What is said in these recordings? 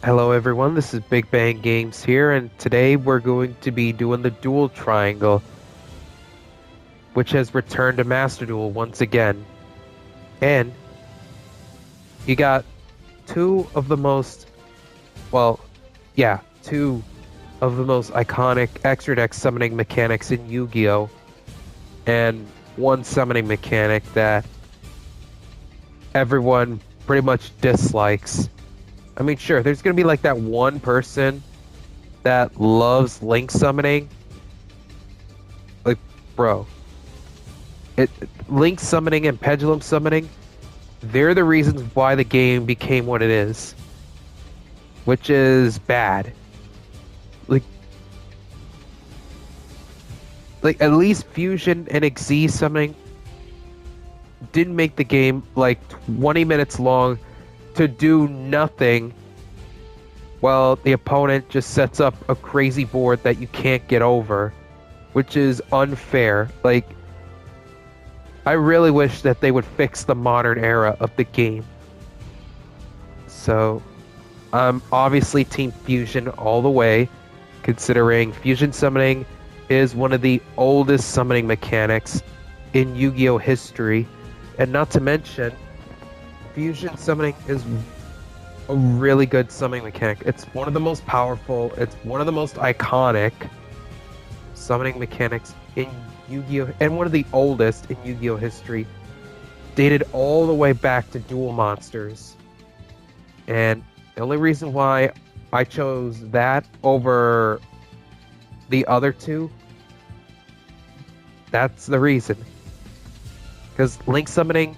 Hello everyone, this is BigBang Games here, and today we're going to be doing the Duel Triangle, which has returned to Master Duel once again. And you got two of the most, well, yeah, two of the most iconic extra deck summoning mechanics in Yu-Gi-Oh! And one summoning mechanic that everyone pretty much dislikes. I mean, sure, there's gonna be like that one person that loves link summoning. Like, bro, it link summoning and pendulum summoning, they're the reasons why the game became what it is, which is bad. Like, like at least fusion and Xyz summoning didn't make the game like 20 minutes long to do nothing while the opponent just sets up a crazy board that you can't get over, which is unfair. Like, I really wish that they would fix the modern era of the game. So, I'm obviously Team Fusion all the way, considering Fusion summoning is one of the oldest summoning mechanics in Yu-Gi-Oh! History. And not to mention, Fusion summoning is a really good summoning mechanic. It's one of the most powerful, it's one of the most iconic summoning mechanics in Yu-Gi-Oh! And one of the oldest in Yu-Gi-Oh! History, dated all the way back to Duel Monsters. And the only reason why I chose that over the other two, that's the reason. Because Link Summoning,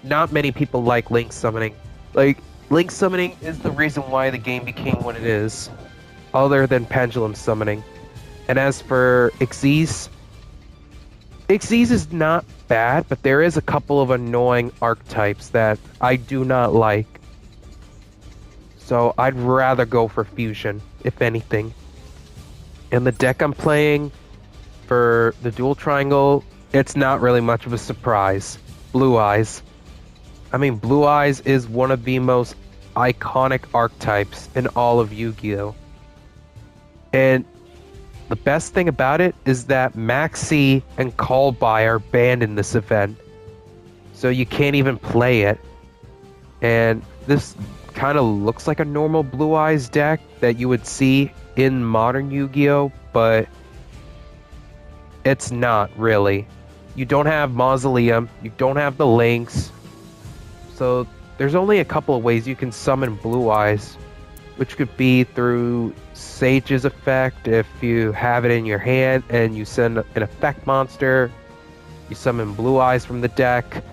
not many people like Link Summoning. Like, Link Summoning is the reason why the game became what it is, other than Pendulum Summoning. And as for Xyz, Xyz is not bad, but there is a couple of annoying archetypes that I do not like. So I'd rather go for Fusion, if anything. And the deck I'm playing for the Duel Triangle, it's not really much of a surprise. Blue Eyes. I mean, Blue Eyes is one of the most iconic archetypes in all of Yu-Gi-Oh! And the best thing about it is that Maxi and Call By are banned in this event. So you can't even play it. And this kind of looks like a normal Blue Eyes deck that you would see in modern Yu-Gi-Oh! But it's not really. You don't have Mausoleum, you don't have the links. So there's only a couple of ways you can summon Blue Eyes, which could be through Sage's effect. If you have it in your hand and you send an effect monster, you summon Blue Eyes from the deck.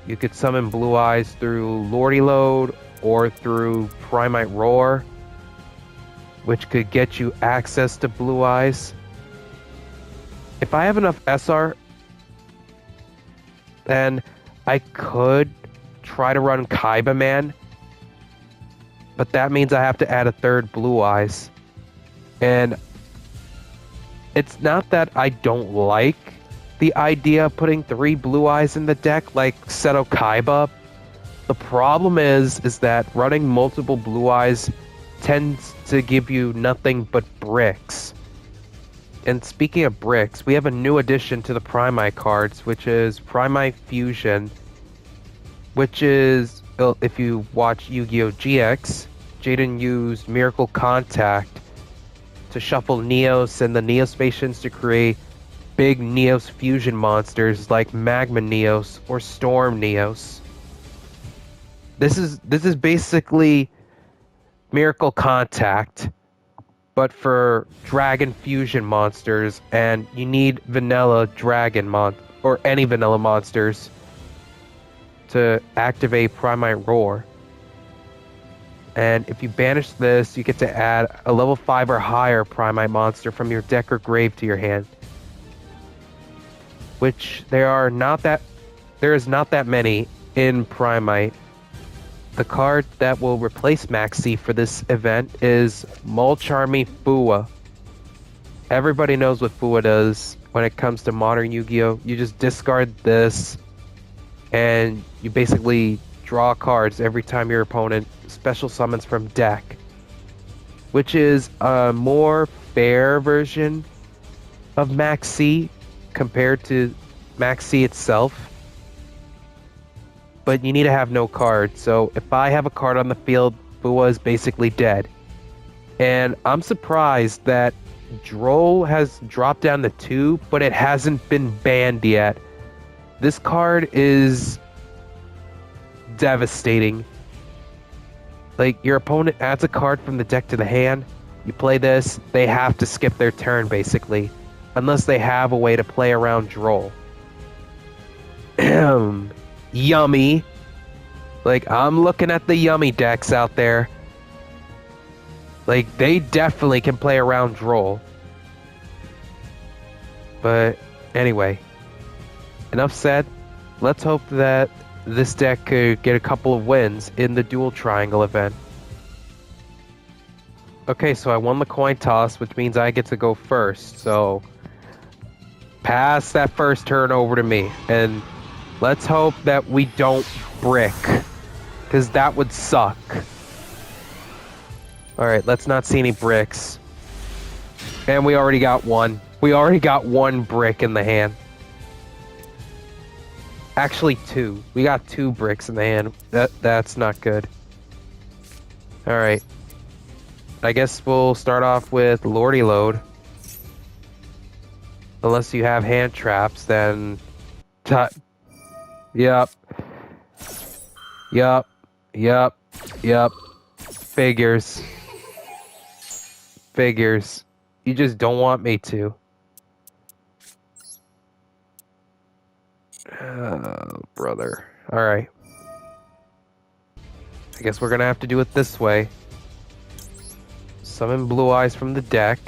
You could summon Blue Eyes through Lordy Load or through Primite Roar, which could get you access to Blue Eyes. If I have enough SR, then I could try to run Kaiba Man, but that means I have to add a third Blue Eyes. And it's not that I don't like the idea of putting 3 Blue Eyes in the deck like Seto Kaiba. The problem is that running multiple Blue Eyes tends to give you nothing but bricks. And speaking of bricks, we have a new addition to the Primite cards, which is Primite Fusion, which is, if you watch Yu-Gi-Oh! GX, Jaden used Miracle Contact to shuffle Neos and the Neos Patients to create big Neos fusion monsters like Magma Neos or Storm Neos. This is basically Miracle Contact, but for dragon fusion monsters, and you need vanilla dragon or any vanilla monsters to activate Primite Roar. And if you banish this, you get to add a level 5 or higher Primite monster from your deck or grave to your hand. Which there is not that many in Primite. The card that will replace Maxi for this event is Mulcharmy Fua. Everybody knows what Fua does when it comes to modern Yu-Gi-Oh! You just discard this, and you basically draw cards every time your opponent special summons from deck, which is a more fair version of Max C compared to Max C itself. But you need to have no card. So if I have a card on the field, Bua is basically dead. And I'm surprised that Droll has dropped down to 2, but it hasn't been banned yet. This card is devastating. Like, your opponent adds a card from the deck to the hand, you play this, they have to skip their turn, basically. Unless they have a way to play around Droll. Yummy. Like, I'm looking at the yummy decks out there. Like, they definitely can play around Droll. But, anyway. Enough said. Let's hope that this deck could get a couple of wins in the Duel Triangle event. Okay, so I won the coin toss, which means I get to go first. So, pass that first turn over to me. And let's hope that we don't brick. Because that would suck. Alright, let's not see any bricks. And we already got one. We already got one brick in the hand. Actually, 2. We got 2 bricks in the hand. That's not good. Alright. I guess we'll start off with Lordy Load. Unless you have hand traps, then... Yup. Yup. Yup. Yup. Figures. Figures. You just don't want me to. Oh, brother. Alright. I guess we're gonna have to do it this way. Summon Blue Eyes from the deck.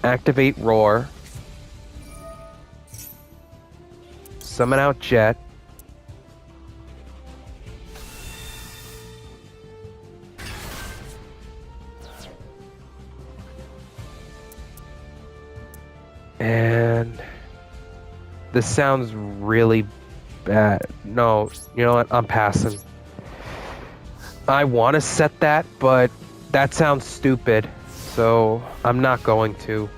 Activate Roar. Summon out Jet. And this sounds really bad. No, you know what? I'm passing. I want to set that, but that sounds stupid. So I'm not going to.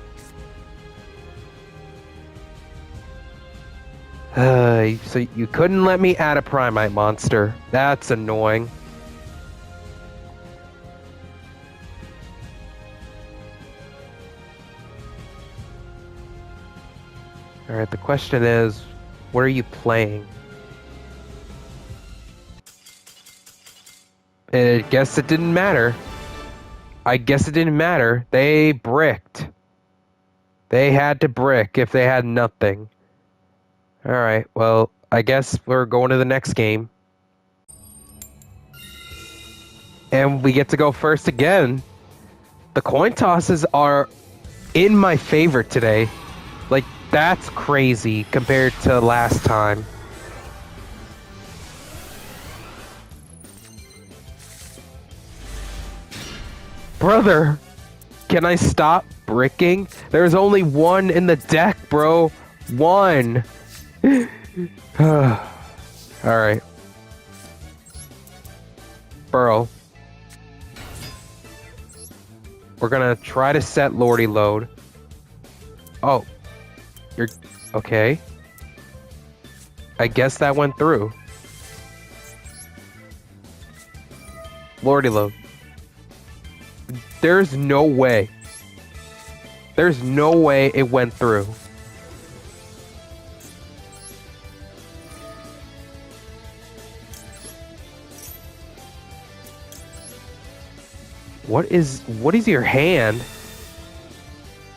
So you couldn't let me add a Primite monster. That's annoying. Alright, the question is, what are you playing? I guess it didn't matter. I guess it didn't matter. They bricked. They had to brick if they had nothing. Alright, well, I guess we're going to the next game. And we get to go first again. The coin tosses are in my favor today. Like, that's crazy compared to last time. Brother, can I stop bricking? There's only one in the deck, bro. One. Alright. Burrow. We're gonna try to set Lordy Load. Oh. You're... okay. I guess that went through. Lordy Load. There's no way. There's no way it went through. What is your hand?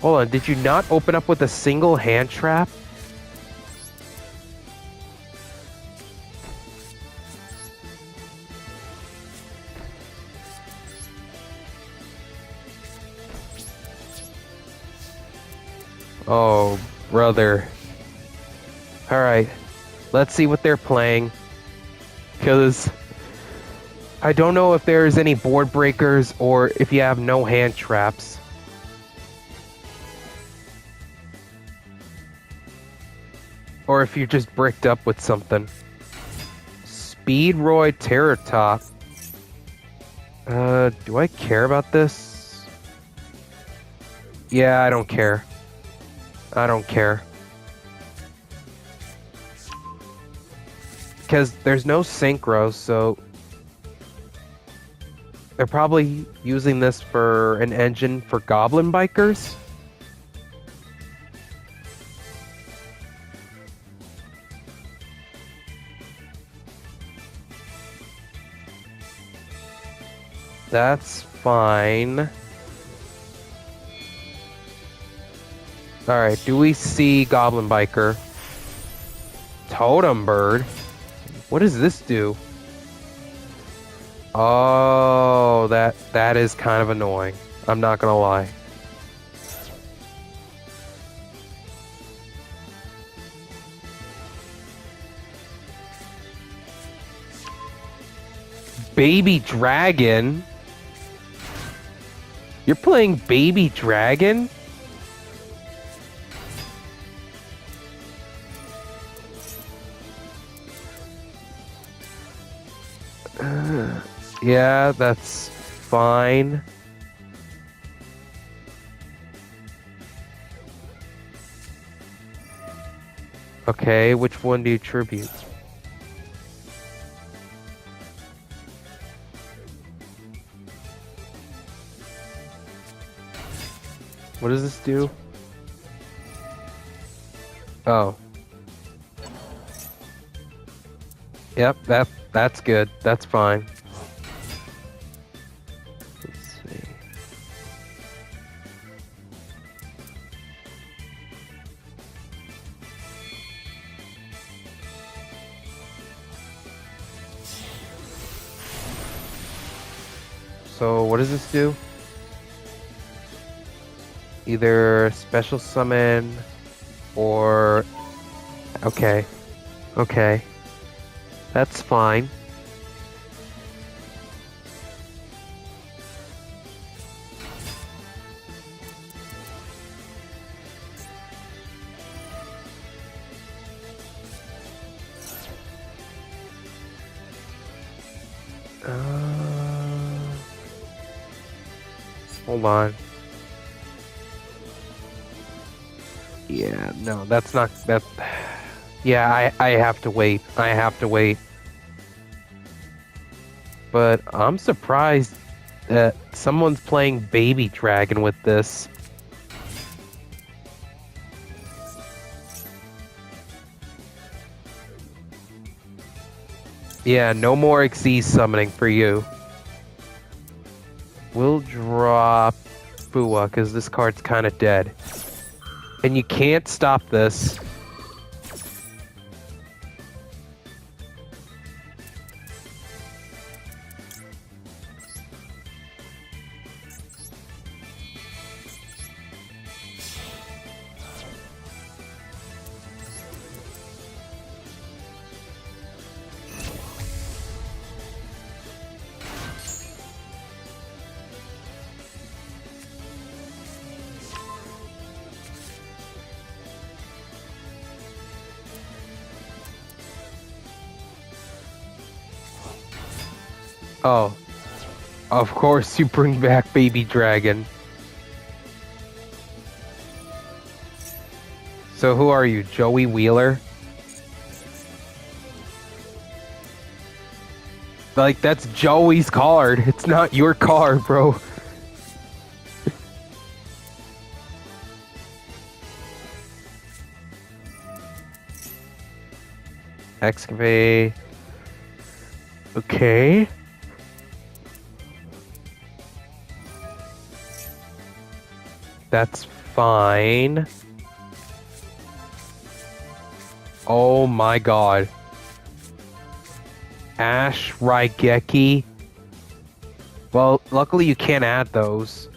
Hold on, did you not open up with a single hand trap? Oh, brother. Alright, let's see what they're playing. Because I don't know if there's any board breakers or if you have no hand traps. Or if you're just bricked up with something. Speedroid Terror Top. Do I care about this? Yeah, I don't care. I don't care. Because there's no synchro, so they're probably using this for an engine for goblin bikers. That's fine. Alright, do we see Goblin Biker? Totem Bird? What does this do? Oh, that is kind of annoying. I'm not gonna lie. Baby Dragon? You're playing Baby Dragon? Yeah, that's fine. Okay, which one do you tribute? What does this do? Oh. Yep, that's good. That's fine. Let's see. So what does this do? Either special summon or... Okay. Okay. That's fine. Hold on. Yeah, no, that's not that. Yeah, I have to wait. I have to wait. But I'm surprised that someone's playing Baby Dragon with this. Yeah, no more Xyz summoning for you. We'll drop Fua, because this card's kind of dead. And you can't stop this. Oh, of course you bring back Baby Dragon. So who are you, Joey Wheeler? Like, that's Joey's card. It's not your card, bro. Excavate. Okay. That's fine. Oh my god. Ash, Raigeki. Well, luckily you can't add those.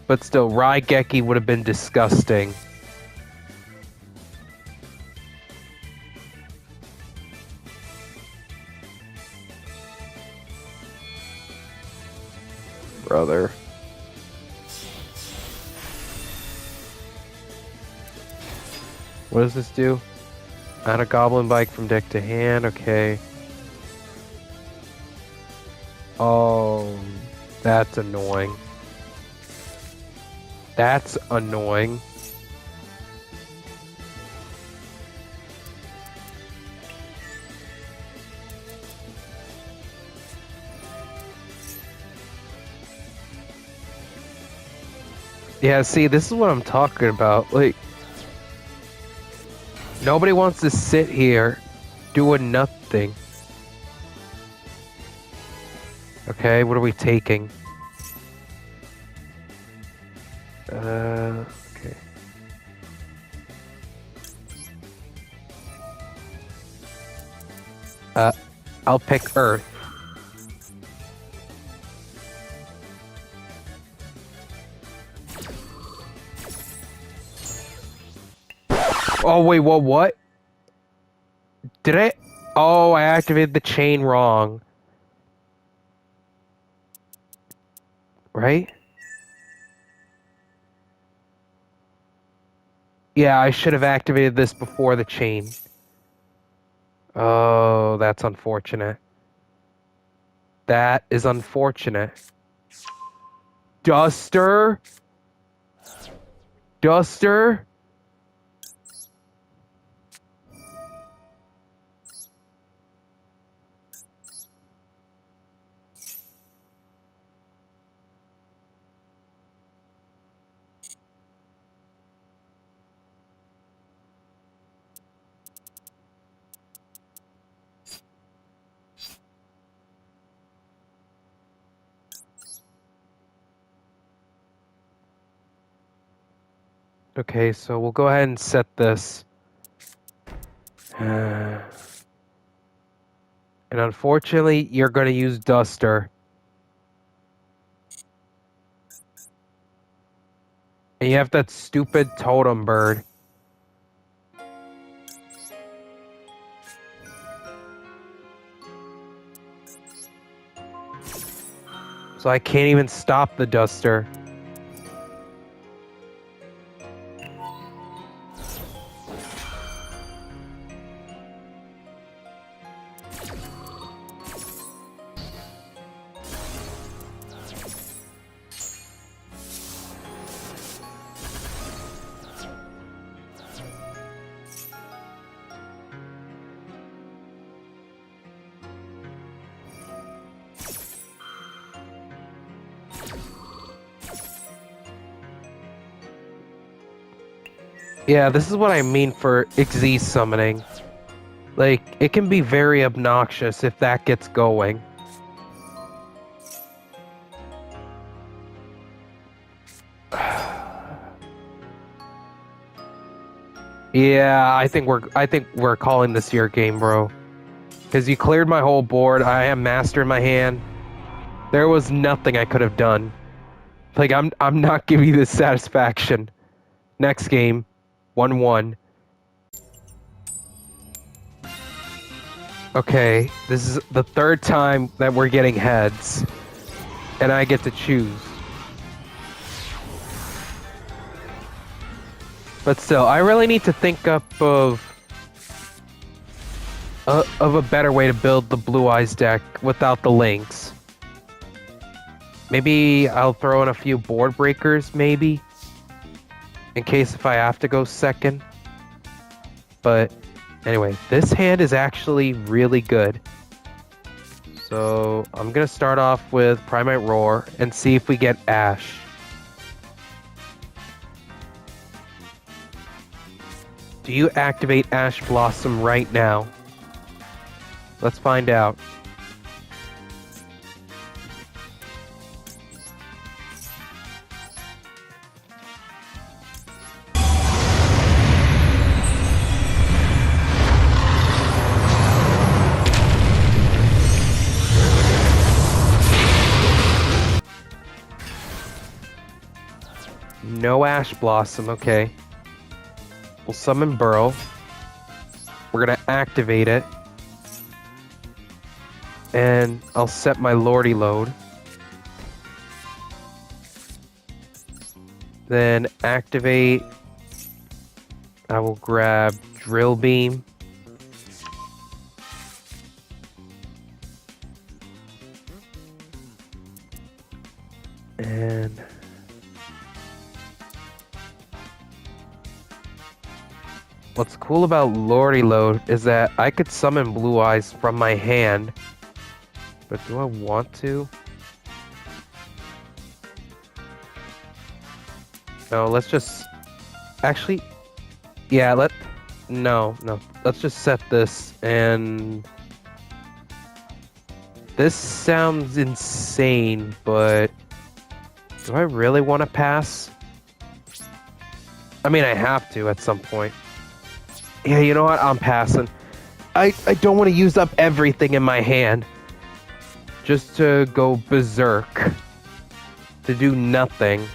But still, Raigeki would have been disgusting. Brother. What does this do? Add a goblin bike from deck to hand. Okay. Oh, that's annoying. That's annoying. Yeah, see, this is what I'm talking about. Like, nobody wants to sit here doing nothing. Okay, what are we taking? Okay. I'll pick Earth. Oh, wait, what? Did I? Oh, I activated the chain wrong. Right? Yeah, I should have activated this before the chain. Oh, that's unfortunate. That is unfortunate. Duster? Duster? Okay, so we'll go ahead and set this. And unfortunately, you're going to use Duster. And you have that stupid totem bird. So I can't even stop the Duster. Yeah, this is what I mean for Xyz summoning. Like, it can be very obnoxious if that gets going. Yeah, I think we're calling this your game, bro. Because you cleared my whole board. I have Master in my hand. There was nothing I could have done. Like, I'm not giving you this satisfaction. Next game, 1-1. Okay, this is the third time that we're getting heads, and I get to choose. But still, I really need to think up of a better way to build the Blue Eyes deck without the links. Maybe I'll throw in a few board breakers, maybe, in case if I have to go second. But anyway, this hand is actually really good. So I'm gonna start off with Primate Roar and see if we get Ash. Do you activate Ash Blossom right now? Let's find out. No Ash Blossom, okay. We'll summon Burrow. We're gonna activate it. And I'll set my Lordy Load. Then activate I will grab Drill Beam. And what's cool about Lordy Load is that I could summon Blue Eyes from my hand. But do I want to? No, let's just... Actually, yeah, no. Let's just set this, and... This sounds insane, but... Do I really want to pass? I mean, I have to at some point. Yeah, you know what? I'm passing. I don't want to use up everything in my hand. Just to go berserk. To do nothing.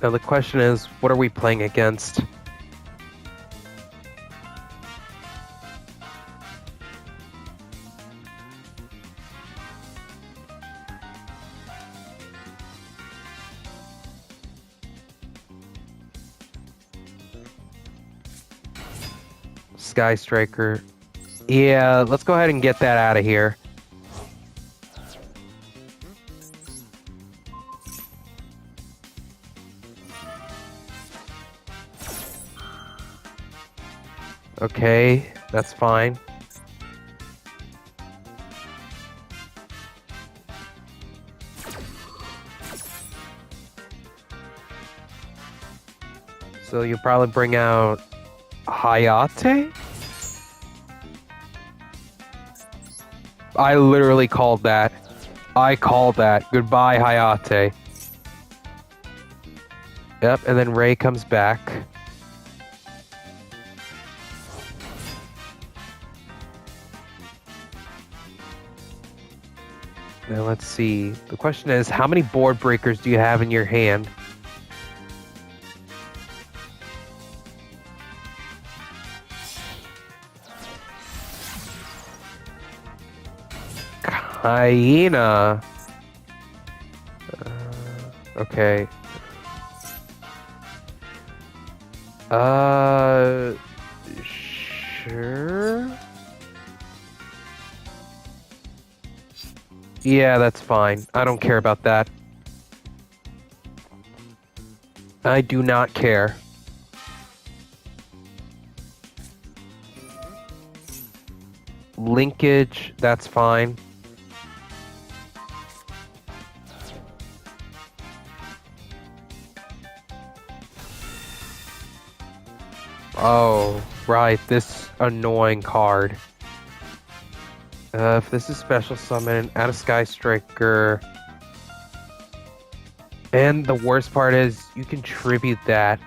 Now the question is, what are we playing against? Sky Striker. Yeah, let's go ahead and get that out of here. Okay, that's fine. So you'll probably bring out Hayate? I literally called that. I called that. Goodbye, Hayate. Yep, and then Ray comes back. Now let's see. The question is, how many board breakers do you have in your hand? Hyena. Okay. Sure. Yeah, that's fine. I don't care about that. I do not care. Linkage, that's fine. Oh, right, this annoying card. If this is special summon, add a Sky Striker. And the worst part is, you can tribute that.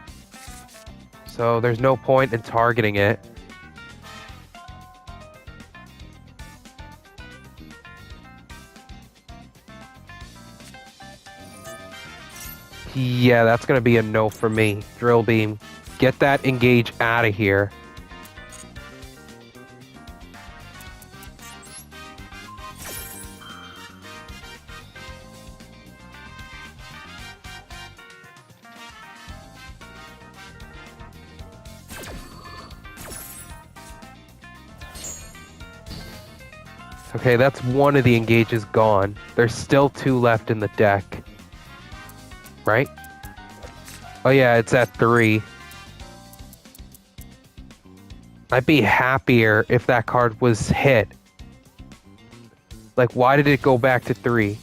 So there's no point in targeting it. Yeah, that's gonna be a no for me. Drill Beam. Get that engage out of here. Okay, that's one of the engages gone. There's still two left in the deck. Right? Oh yeah, it's at 3. I'd be happier if that card was hit. Like, why did it go back to 3?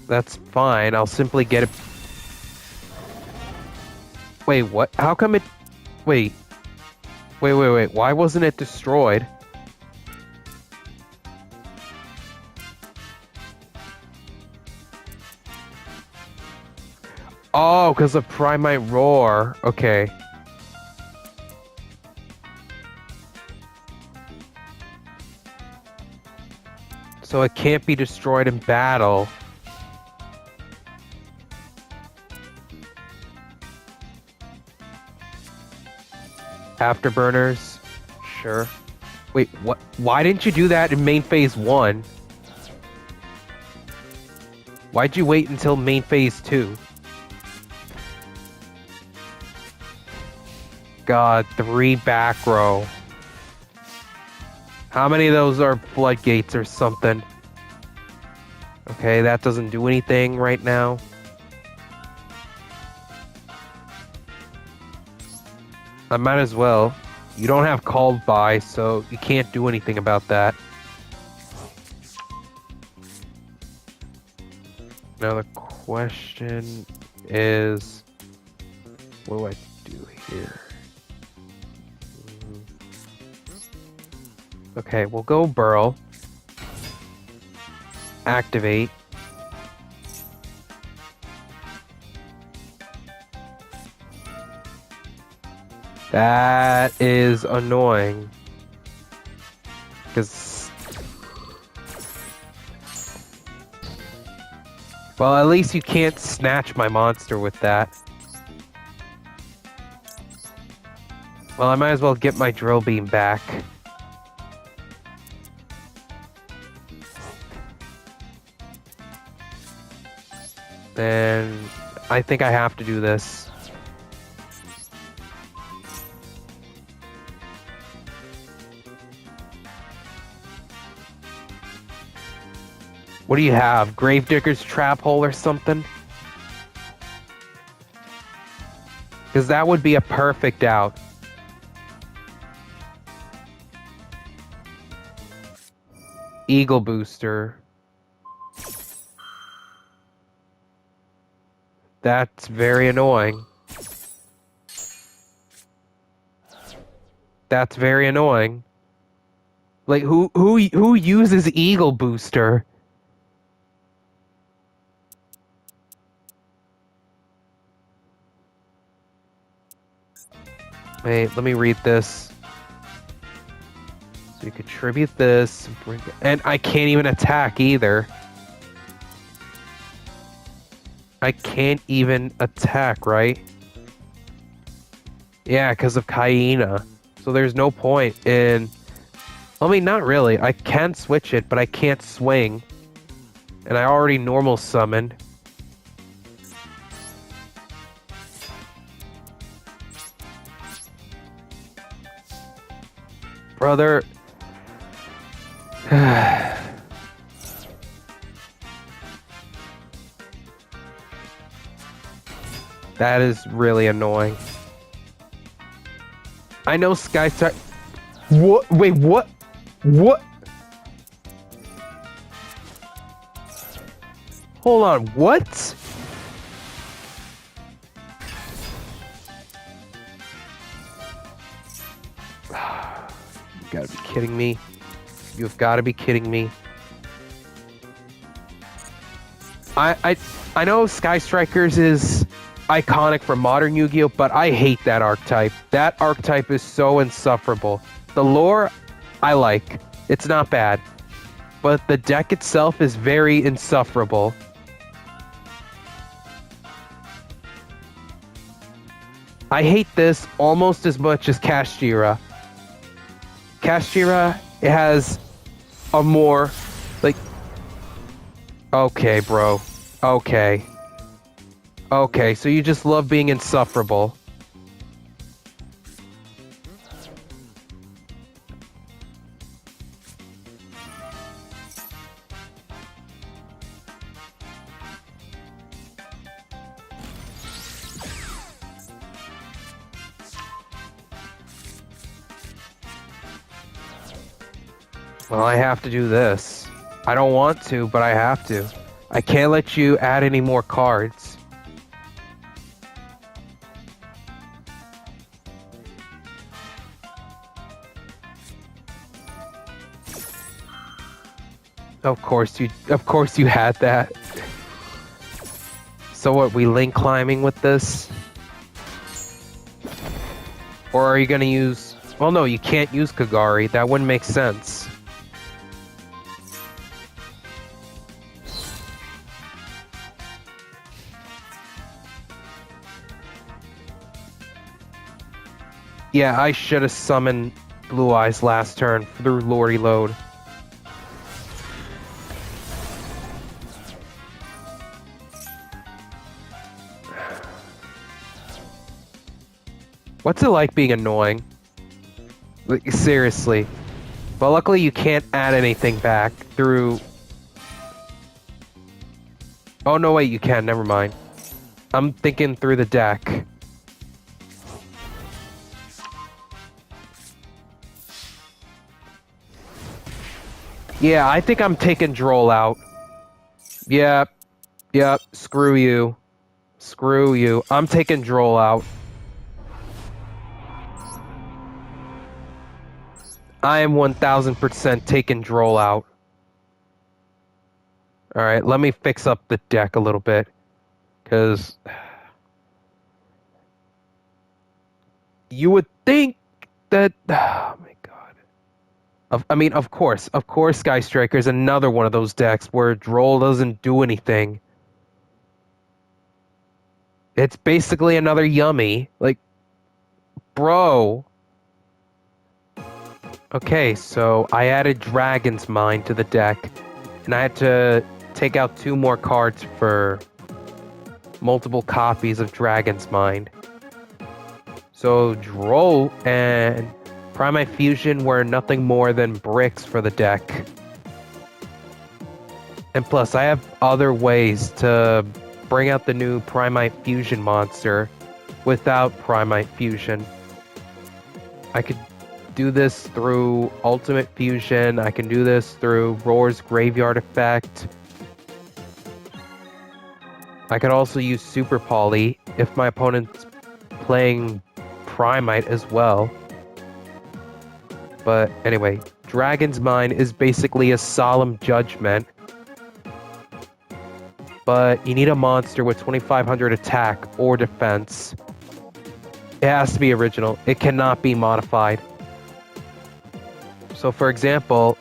That's fine, I'll simply get it... Wait, what? How come it... Wait, why wasn't it destroyed? Oh, because of Primite Roar. Okay. So it can't be destroyed in battle. Afterburners? Sure. Wait, what? Why didn't you do that in main phase 1? Why'd you wait until main phase 2? God, 3 back row. How many of those are floodgates or something? Okay, that doesn't do anything right now. I might as well. You don't have called by, so you can't do anything about that. Now the question is, what do I do here? Okay, we'll go Burl. Activate. That is annoying. Because... well, at least you can't snatch my monster with that. Well, I might as well get my drill beam back. And I think I have to do this. What do you have? Gravedigger's trap hole or something? Because that would be a perfect out. Eagle booster. That's very annoying. That's very annoying. Like who uses Eagle booster? Wait, let me read this. So you contribute this, and I can't even attack either. I can't even attack, right? Yeah, because of Hyena. So there's no point in... I mean, not really. I can switch it, but I can't swing. And I already normal summoned. Brother... That is really annoying. I know Skystar... What? Wait, what? What? Hold on, what? You gotta be kidding me. You've gotta be kidding me. I know Sky Strikers is iconic for modern Yu-Gi-Oh, but I hate that archetype. That archetype is so insufferable. The lore, I like. It's not bad. But the deck itself is very insufferable. I hate this almost as much as Kashtira. Kashtira, it has a more, like... Okay, bro. Okay. Okay, so you just love being insufferable. Well, I have to do this. I don't want to, but I have to. I can't let you add any more cards. Of course you had that. So what, we link climbing with this? Or are you gonna use... Well, no, you can't use Kagari. That wouldn't make sense. Yeah, I should have summoned Blue Eyes last turn through Lordy Load. What's it like being annoying? Like, seriously. But luckily you can't add anything back through... Oh no, wait, you can, never mind. I'm thinking through the deck. Yeah, I think I'm taking Droll out. Yep. Yep. Screw you. Screw you. I'm taking Droll out. I am 1000% taking Droll out. Alright, let me fix up the deck a little bit. Because... You would think that... Oh my god. I mean, of course, Sky Striker is another one of those decks where Droll doesn't do anything. It's basically another Yummy. Like, bro. Okay, so I added Dragon's Mind to the deck, and I had to take out 2 more cards for multiple copies of Dragon's Mind. So Droll and Primite Fusion were nothing more than bricks for the deck. And plus, I have other ways to bring out the new Primite Fusion monster without Primite Fusion. I could do this through Ultimate Fusion. I can do this through Roar's Graveyard Effect. I could also use Super Poly if my opponent's playing Primite as well. But anyway, Dragon's Mind is basically a Solemn Judgment. But you need a monster with 2500 attack or defense. It has to be original. It cannot be modified. So for example,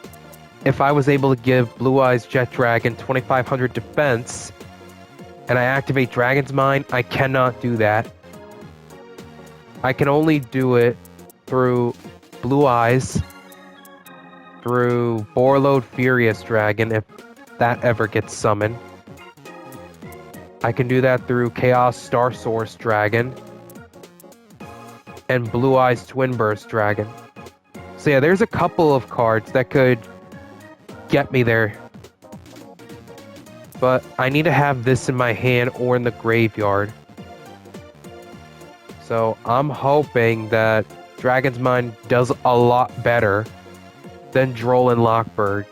if I was able to give Blue Eyes Jet Dragon 2500 defense, and I activate Dragon's Mind, I cannot do that. I can only do it through Blue Eyes, through Borload Furious Dragon, if that ever gets summoned. I can do that through Chaos Star Source Dragon, and Blue Eyes Twin Burst Dragon. So yeah, there's a couple of cards that could get me there. But I need to have this in my hand or in the graveyard. So I'm hoping that Dragon's Mind does a lot better than Droll and Lockbird.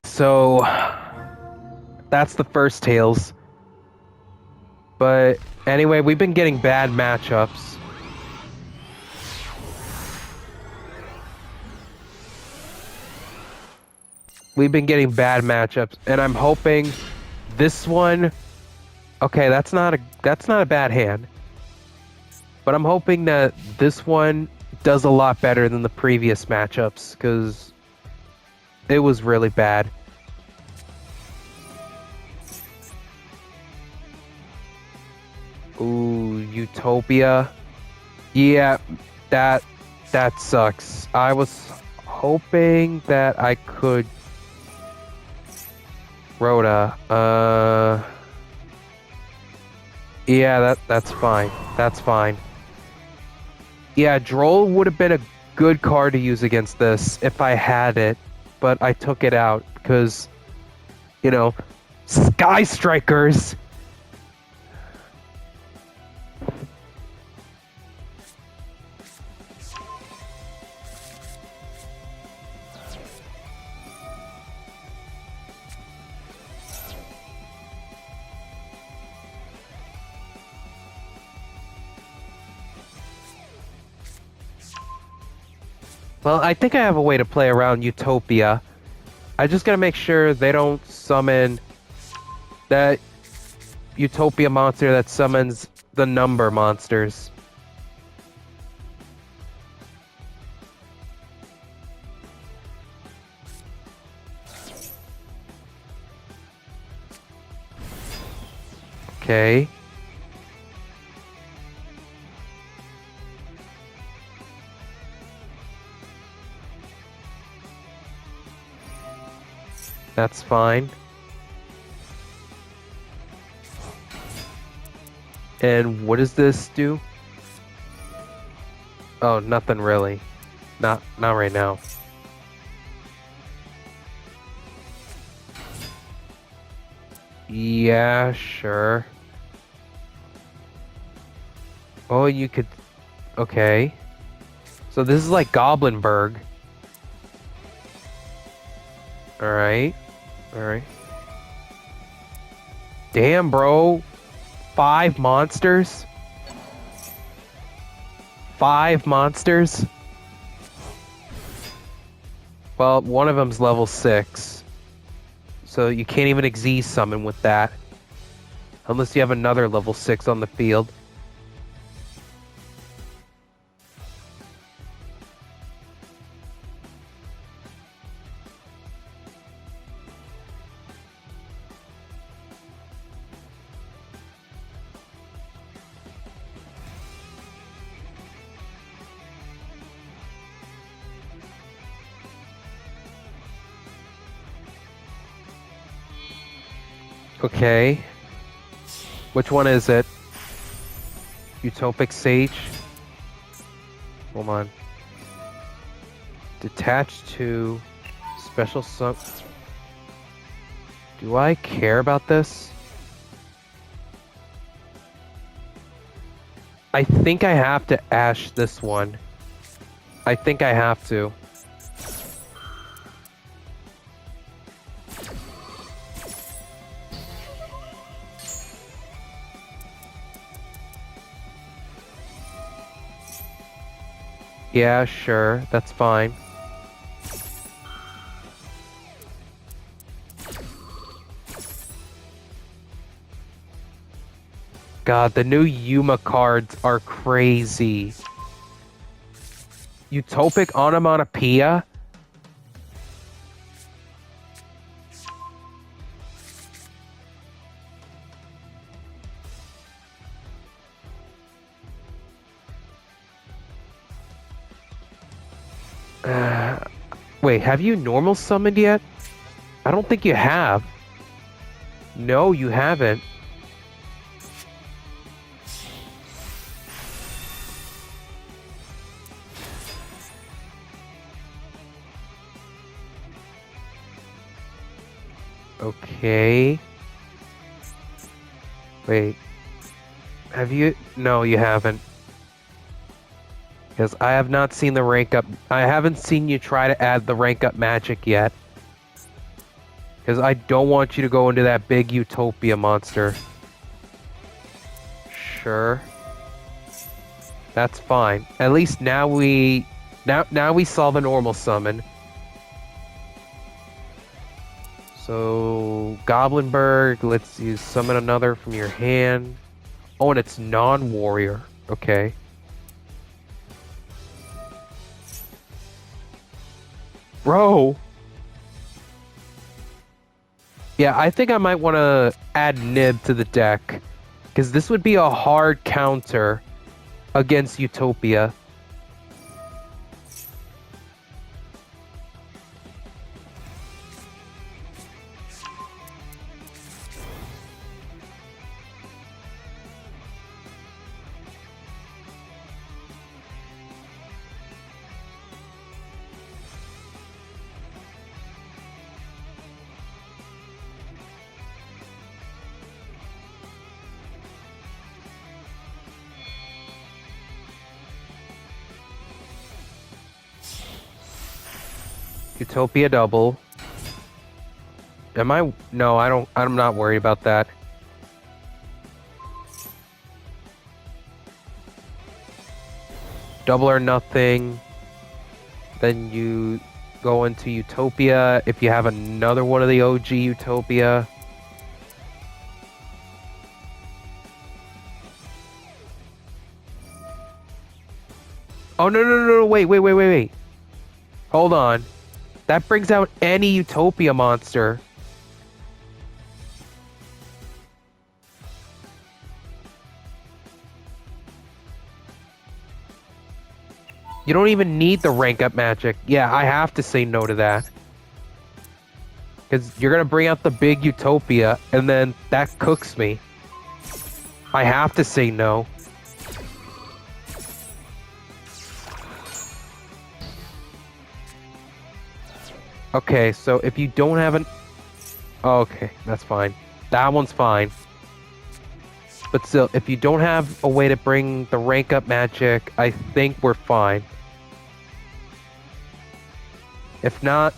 So that's the first Tails. But anyway, we've been getting bad matchups. We've been getting bad matchups, and I'm hoping this one... Okay, that's not a bad hand. But I'm hoping that this one does a lot better than the previous matchups, because it was really bad. Ooh, Utopia. Yeah, that sucks. I was hoping that I could... Rhoda. Yeah, that's fine. That's fine. Yeah, Droll would have been a good card to use against this if I had it, but I took it out because, you know, Sky Strikers! Well, I think I have a way to play around Utopia. I just gotta make sure they don't summon that Utopia monster that summons the number monsters. Okay. That's fine. And what does this do? Oh, nothing really. Not right now. Yeah, sure. Oh, you could... Okay. So this is like Goblinburg. Alright. Alright. Damn, bro. 5 monsters? 5 monsters? Well, one of them's level 6. So you can't even Xyz summon with that. Unless you have another level 6 on the field. Okay. Which one is it? Utopic Sage? Hold on. Detached to special sum. Do I care about this? I think I have to Ash this one. I think I have to. Yeah, sure. That's fine. God, the new Yuma cards are crazy. Utopic Onomatopoeia? Wait, have you normal summoned yet? I don't think you have. No, you haven't. Okay. Wait. Have you? No, you haven't. Because I have not seen the rank up. I haven't seen you try to add the rank up magic yet. Because I don't want you to go into that big Utopia monster. Sure. That's fine. At least now we saw the normal summon. So Goblinburg, let's use summon another from your hand. Oh, and it's non-warrior. Okay. Bro. Yeah, I think I might want to add Nib to the deck. Because this would be a hard counter against Utopia. Utopia double. Am I? No, I don't. I'm not worried about that. Double or nothing. Then you go into Utopia if you have another one of the OG Utopia. Oh, no, wait. Hold on. That brings out any Utopia monster. You don't even need the rank up magic. Yeah, I have to say no to that. Because you're gonna bring out the big Utopia, and then that cooks me. I have to say no. Okay, so if you don't have an... Oh, okay, that's fine. That one's fine. But still, if you don't have a way to bring the rank up magic, I think we're fine. If not,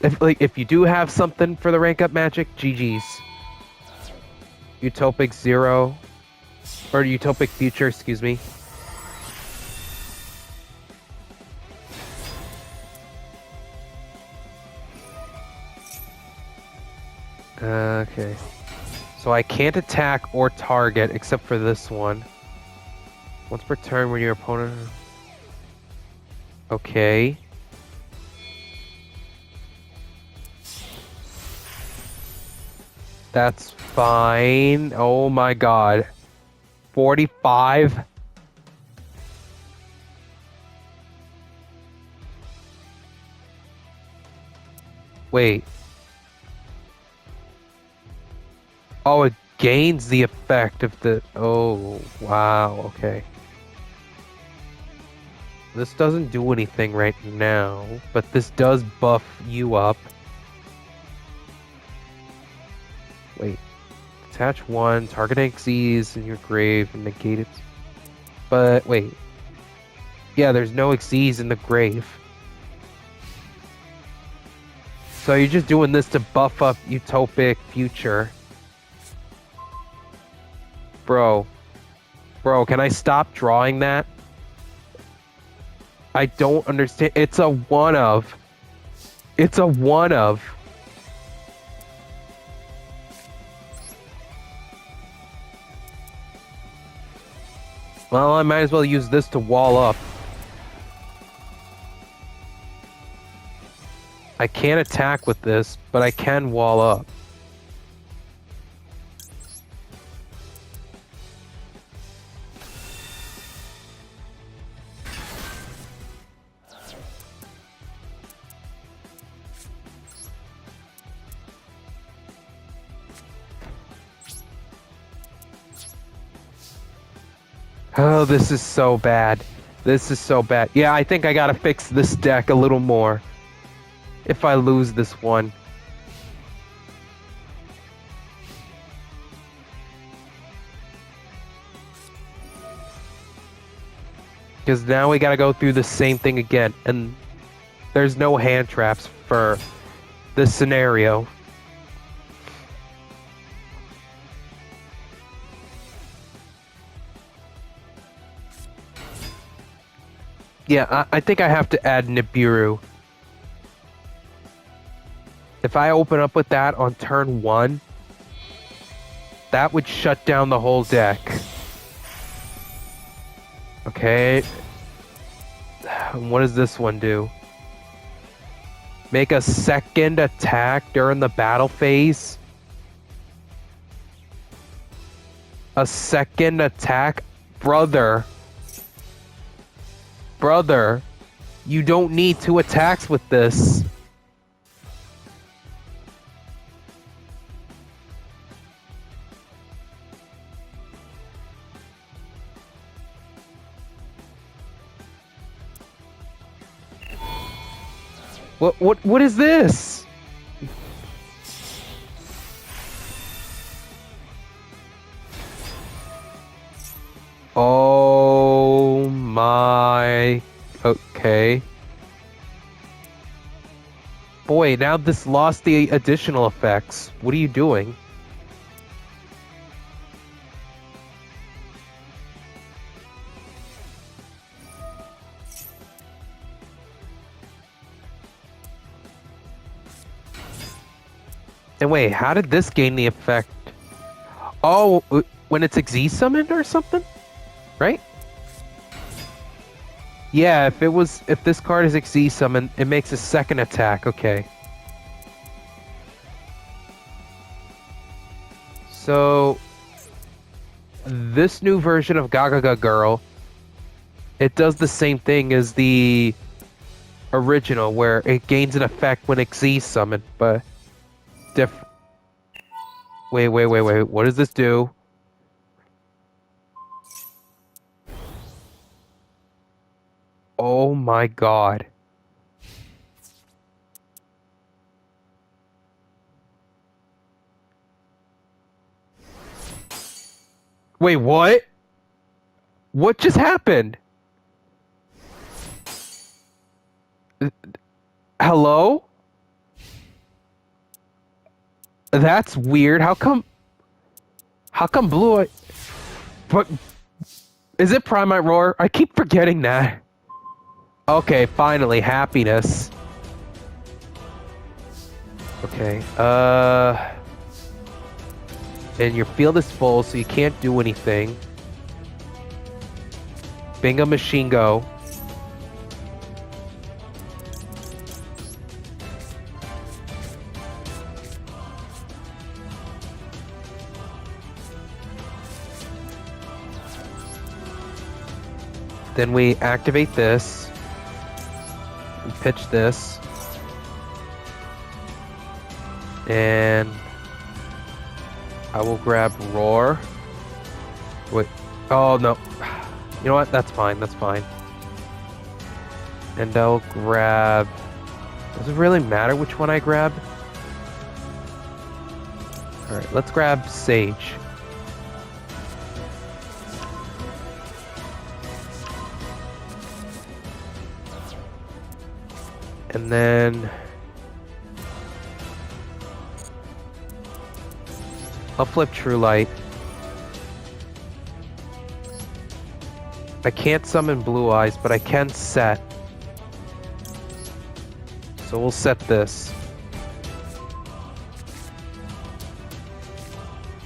if you do have something for the rank up magic, GG's. Utopic 0. Or Utopic Future, excuse me. Okay. So I can't attack or target except for this one. Once per turn when your opponent... Okay. That's fine. Oh my god. 45? Wait. Oh, it gains the effect of the... Oh, wow, okay. This doesn't do anything right now, but this does buff you up. Wait. Attach 1, target Xyz in your grave and negate it. But, wait. Yeah, there's no Xyz in the grave. So you're just doing this to buff up Utopic Future. Bro, can I stop drawing that? I don't understand. It's a one of. It's a one of. Well, I might as well use this to wall up. I can't attack with this, but I can wall up. Oh, this is so bad. This is so bad. Yeah, I think I gotta fix this deck a little more. If I lose this one. Because now we gotta go through the same thing again. And there's no hand traps for this scenario. Yeah, I think I have to add Nibiru. If I open up with that on turn 1, that would shut down the whole deck. Okay. What does this one do? Make a second attack during the battle phase? A second attack? Brother, you don't need 2 attacks with this. What is this? Oh my... Okay. Boy, now this lost the additional effects. What are you doing? And wait, how did this gain the effect? Oh, when it's Xyz summoned or something? Right? Yeah, if this card is Xyz summoned, it makes a second attack. Okay. So this new version of Gaga Girl, it does the same thing as the original, where it gains an effect when Xyz summoned, but Wait. What does this do? Oh my god. Wait, what? What just happened? Hello? That's weird. How come blue eye? But is it Primite Roar? I keep forgetting that. Okay, finally, happiness. Okay, and your field is full, so you can't do anything. Bingo machine go. Then we activate this. We pitch this. And I will grab Roar. Wait. Oh, no. You know what? That's fine. That's fine. And I'll grab... Does it really matter which one I grab? Alright, let's grab Sage. And then I'll flip True Light. I can't summon Blue Eyes, but I can set. So we'll set this.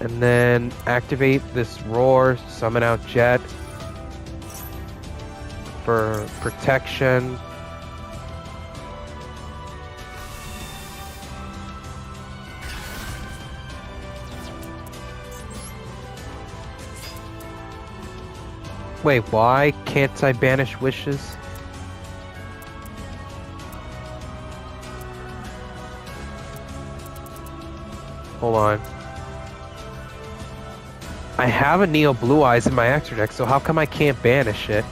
And then activate this Roar, summon out Jet for protection. Wait, why can't I banish wishes? Hold on. I have a Neo Blue Eyes in my extra deck, so how come I can't banish it?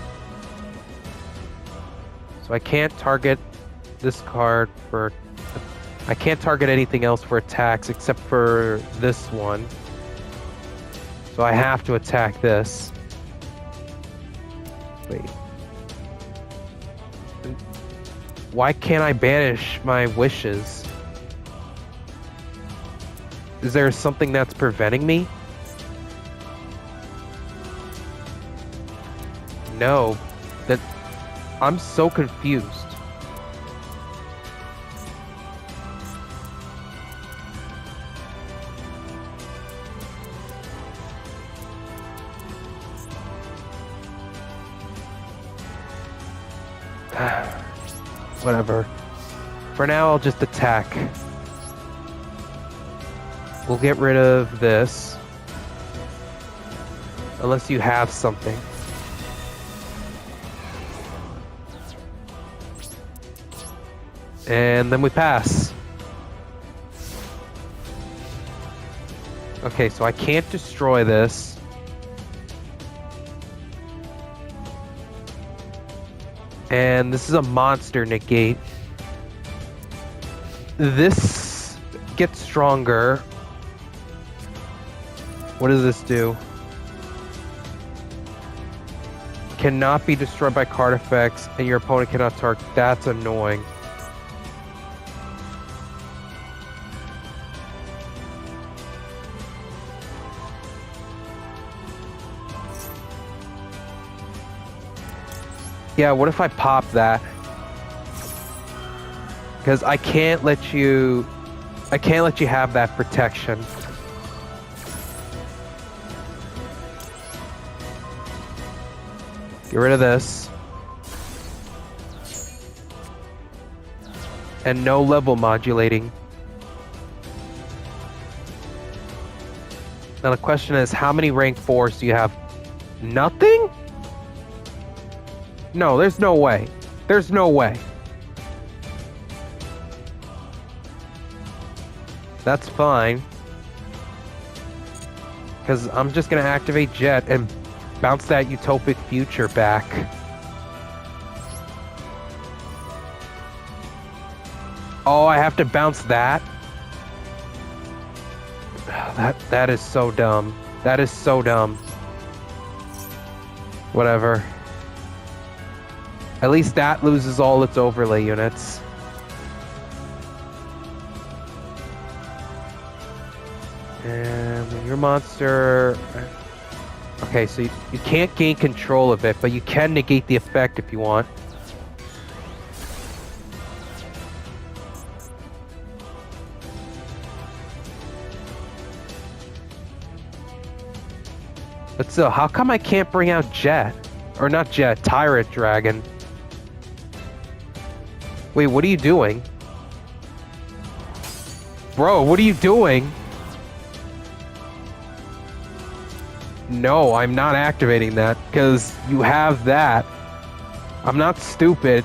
So I can't target this card for... I can't target anything else for attacks except for this one. So I have to attack this. Wait. Why can't I banish my wishes? Is there something that's preventing me? No. I'm so confused. Whatever. For now, I'll just attack. We'll get rid of this. Unless you have something. And then we pass. Okay, so I can't destroy this. And this is a monster negate. This gets stronger. What does this do? Cannot be destroyed by card effects, and your opponent cannot target. That's annoying. Yeah, what if I pop that? Because I can't let you have that protection. Get rid of this. And no level modulating. Now the question is, how many rank 4s do you have? Nothing? No, there's no way. There's no way. That's fine. Because I'm just going to activate Jet and bounce that Utopic Future back. Oh, I have to bounce that? That is so dumb. That is so dumb. Whatever. At least that loses all its overlay units. And your monster... Okay, so you can't gain control of it, but you can negate the effect if you want. But still, how come I can't bring out Jet? Or not Jet, Tyrant Dragon. Wait, what are you doing? Bro, what are you doing? No, I'm not activating that, because you have that. I'm not stupid.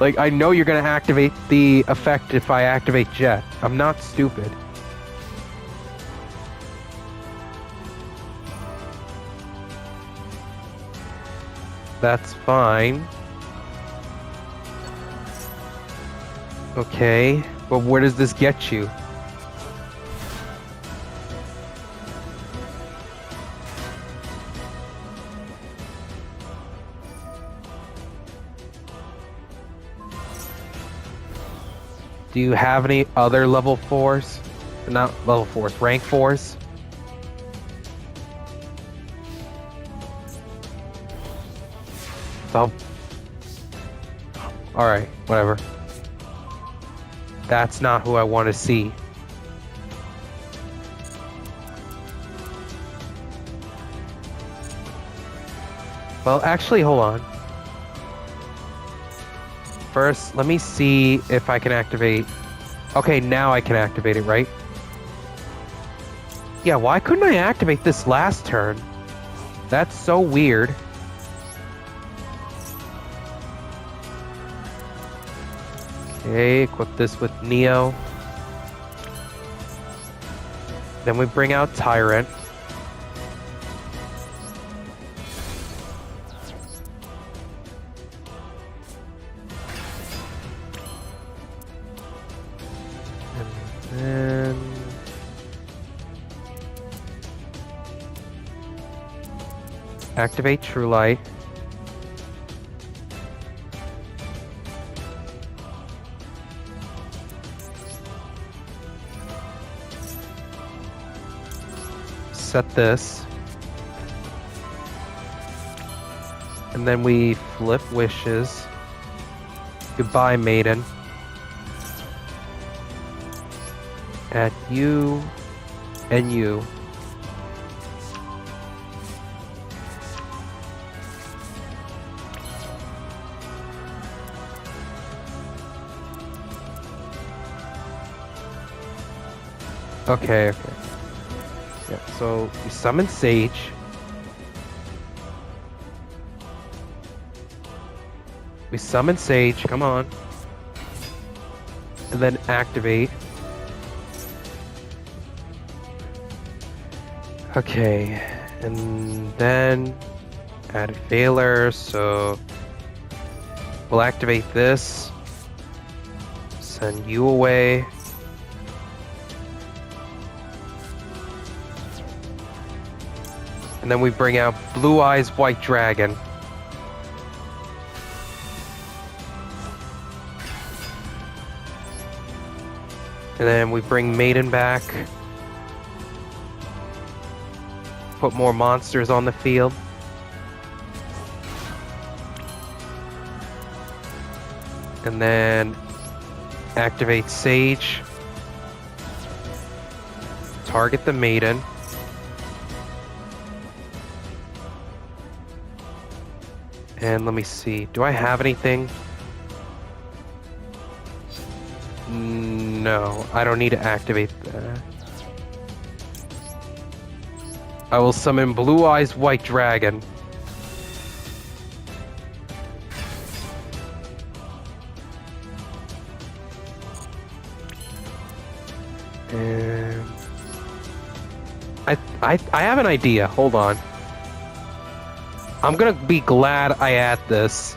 Like, I know you're gonna activate the effect if I activate Jet. I'm not stupid. That's fine. Okay, but where does this get you? Do you have any other level 4s? Not level 4s, rank 4s? So... Alright, whatever. That's not who I want to see. Well, actually, hold on. First, let me see if I can activate... Okay, now I can activate it, right? Yeah, why couldn't I activate this last turn? That's so weird. Okay, equip this with Neo. Then we bring out Tyrant. And then... activate True Light. Set this. And then we flip wishes. Goodbye, maiden. At you and you. Okay, okay. Yeah, so we summon Sage. We summon Sage, come on. And then activate. Okay, and then add Veiler, so we'll activate this. Send you away. And then we bring out Blue Eyes White Dragon. And then we bring Maiden back. Put more monsters on the field. And then activate Sage. Target the Maiden. And let me see. Do I have anything? No, I don't need to activate that. I will summon Blue Eyes White Dragon. And I have an idea. Hold on. I'm gonna be glad I add this.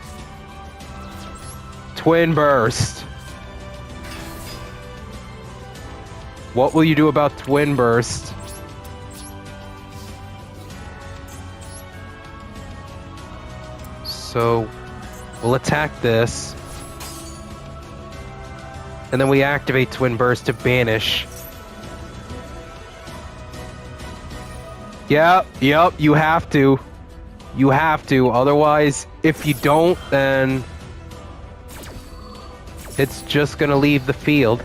Twin Burst. What will you do about Twin Burst? So, we'll attack this. And then we activate Twin Burst to banish. Yep, you have to. You have to, otherwise, if you don't, then it's just gonna leave the field.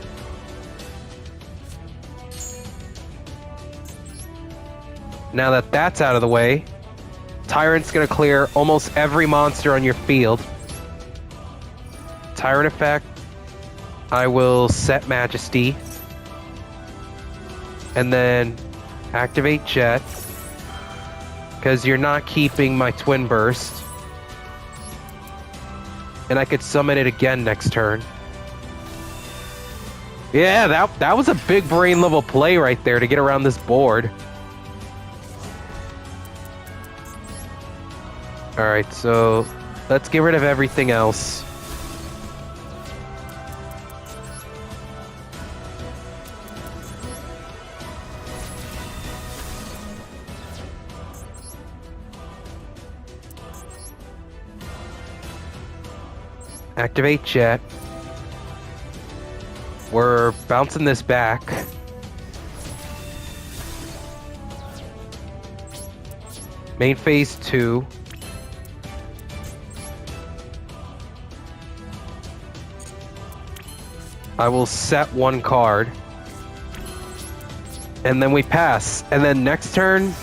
Now that that's out of the way, Tyrant's gonna clear almost every monster on your field. Tyrant effect, I will set Majesty. And then activate Jet. Because you're not keeping my Twin Burst. And I could summon it again next turn. Yeah, that was a big brain level play right there to get around this board. Alright, so let's get rid of everything else. Activate Jet. We're bouncing this back. Main phase 2. I will set one card. And then we pass. And then next turn,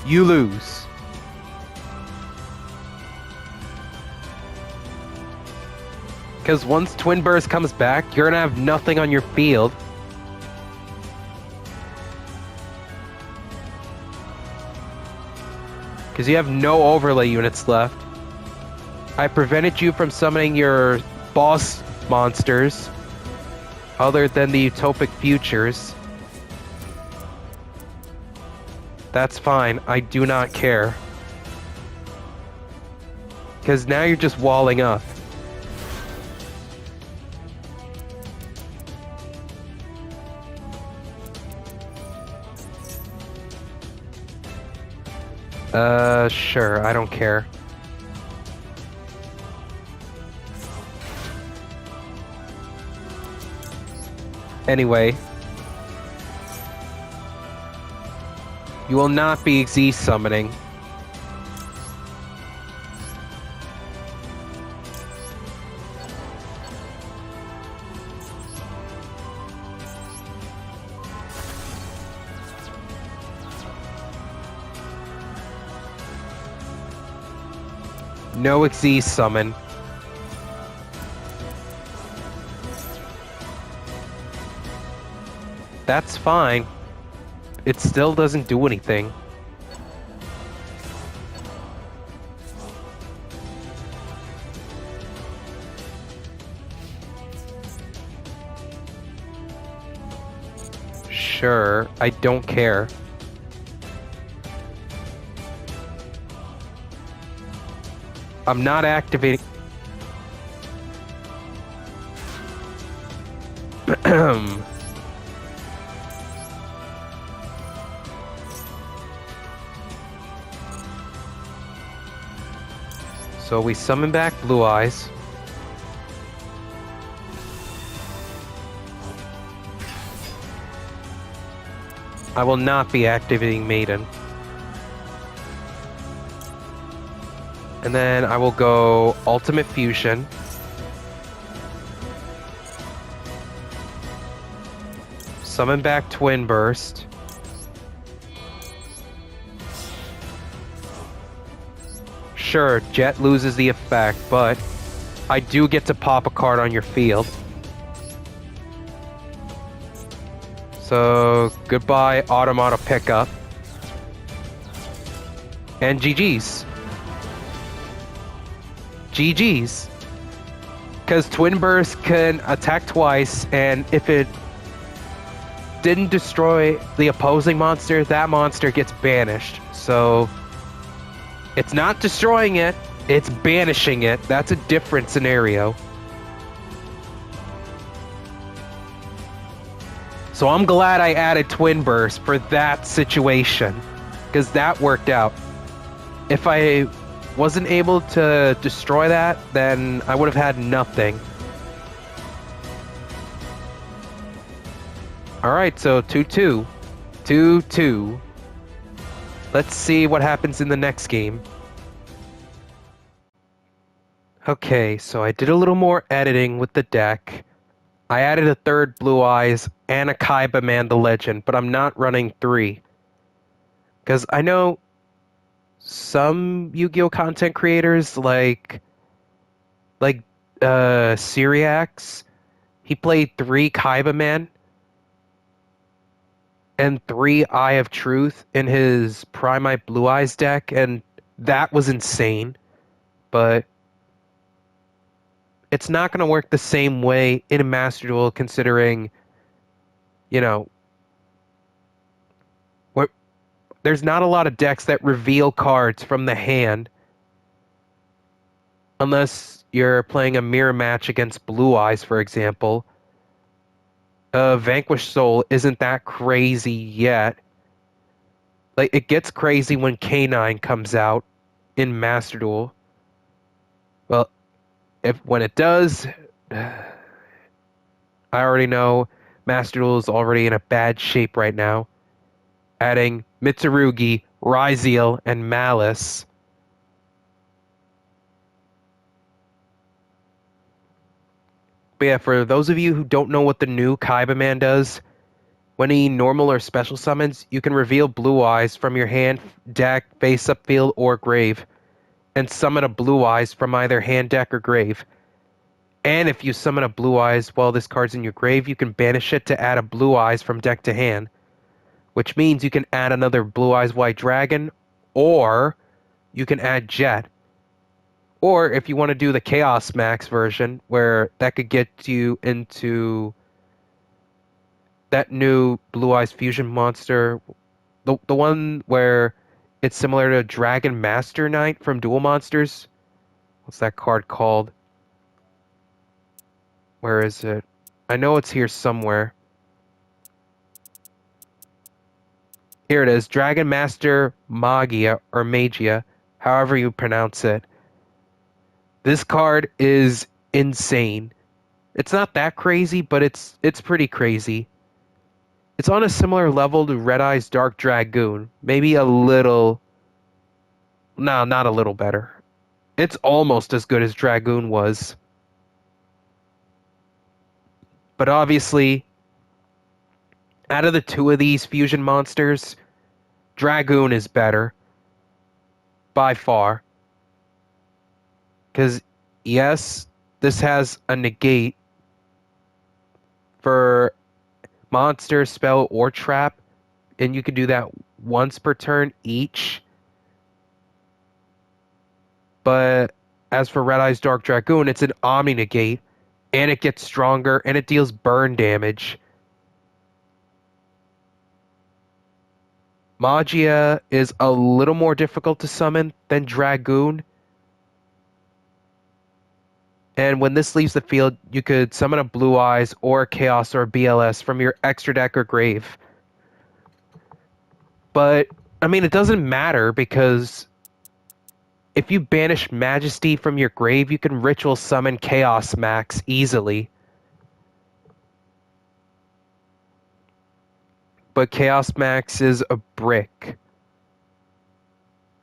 you lose. Because once Twin Burst comes back, you're gonna have nothing on your field. Because you have no overlay units left. I prevented you from summoning your boss monsters, other than the Utopic Futures. That's fine, I do not care. Because now you're just walling up. Sure, I don't care. Anyway. You will not be Z summoning. No Xyz summon. That's fine. It still doesn't do anything. Sure, I don't care. I'm not activating. So we summon back Blue Eyes. I will not be activating Maiden. And then I will go Ultimate Fusion. Summon back Twin Burst. Sure, Jet loses the effect, but I do get to pop a card on your field. So, goodbye, Automata Pickup. And GG's. GG's. Because Twin Burst can attack twice, and if it didn't destroy the opposing monster, that monster gets banished. So it's not destroying it, it's banishing it. That's a different scenario. So I'm glad I added Twin Burst for that situation, because that worked out. If I wasn't able to destroy that, then I would have had nothing. Alright, so 2-2. 2-2. Let's see what happens in the next game. Okay, so I did a little more editing with the deck. I added a third Blue Eyes and a Kaiba Man the Legend, but I'm not running 3. Because I know some Yu-Gi-Oh! Content creators like Syriax, he played 3 Kaiba Man and 3 Eye of Truth in his Primite Blue Eyes deck, and that was insane. But it's not going to work the same way in a Master Duel, considering, you know, what there's not a lot of decks that reveal cards from the hand unless you're playing a mirror match against Blue Eyes, for example. Vanquished Soul isn't that crazy yet. Like, it gets crazy when K9 comes out in Master Duel. Well, when it does, I already know Master Duel is already in a bad shape right now. Adding Mitsurugi, Ryziel, and Malice. But yeah, for those of you who don't know what the new Kaiba Man does, when he normal or special summons, you can reveal Blue Eyes from your hand, deck, face-up field, or grave, and summon a Blue Eyes from either hand, deck, or grave. And if you summon a Blue Eyes while this card's in your grave, you can banish it to add a Blue Eyes from deck to hand, which means you can add another Blue Eyes White Dragon, or you can add Jet. Or if you want to do the Chaos Max version, where that could get you into that new Blue Eyes Fusion monster, the one where it's similar to Dragon Master Knight from Duel Monsters. What's that card called? Where is it? I know it's here somewhere. Here it is, Dragon Master Magia, or Magia, however you pronounce it. This card is insane. It's not that crazy, but it's pretty crazy. It's on a similar level to Red Eye's Dark Dragoon. Maybe a little... No, not a little better. It's almost as good as Dragoon was. But obviously, out of the two of these fusion monsters, Dragoon is better. By far. Because, yes, this has a negate for monster, spell, or trap, and you can do that once per turn each. But as for Red Eye's Dark Dragoon, it's an Omni negate, and it gets stronger, and it deals burn damage. Magia is a little more difficult to summon than Dragoon. And when this leaves the field, you could summon a Blue Eyes or a Chaos or a BLS from your extra deck or grave. But, I mean, it doesn't matter because if you banish Majesty from your grave, you can ritual summon Chaos Max easily. But Chaos Max is a brick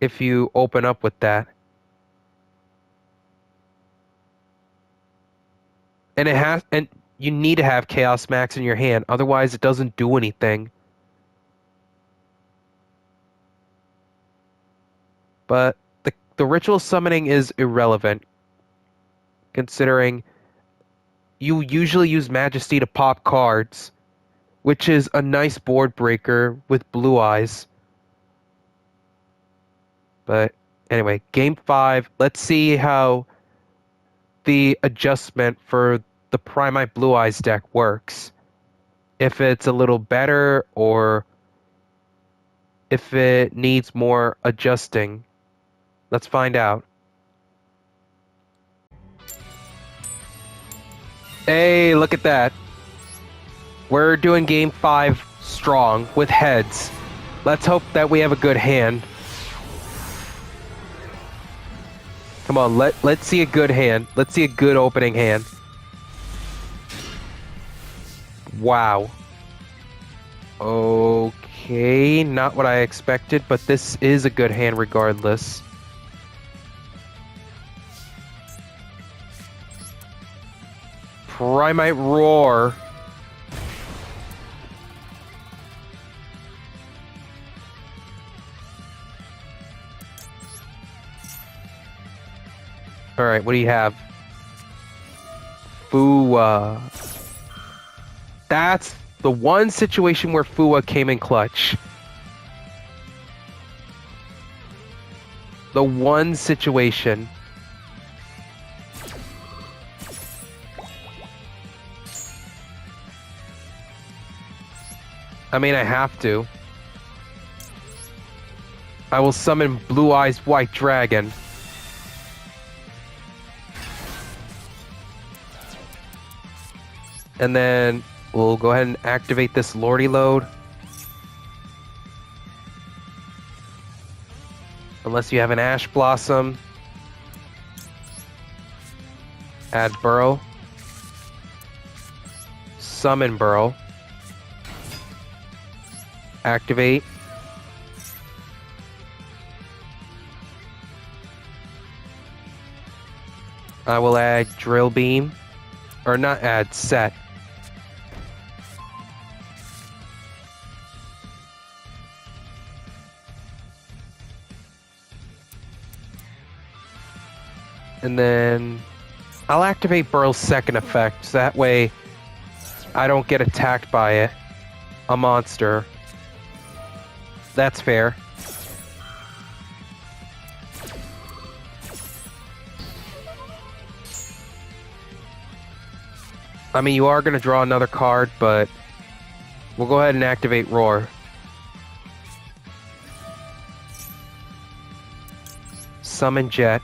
if you open up with that. And you need to have Chaos Max in your hand, otherwise it doesn't do anything. But the ritual summoning is irrelevant, considering you usually use Majesty to pop cards, which is a nice board breaker with Blue Eyes. But anyway, game 5, let's see how the adjustment for the Primite Blue Eyes deck works. If it's a little better or if it needs more adjusting. Let's find out. Hey, look at that. We're doing game 5 strong with heads. Let's hope that we have a good hand. Come on, let's see a good hand. Let's see a good opening hand. Wow. Okay, not what I expected, but this is a good hand regardless. Primite Roar. Alright, what do you have? Fua. That's the one situation where Fua came in clutch. The one situation. I mean, I have to. I will summon Blue Eyes White Dragon. And then we'll go ahead and activate this Lordy Load. Unless you have an Ash Blossom. Add Burrow. Summon Burrow. Activate. I will add Drill Beam. Or not add, set. And then I'll activate Burrow's second effect. So that way I don't get attacked by it. A monster. That's fair. I mean, you are going to draw another card, but we'll go ahead and activate Roar. Summon Jet.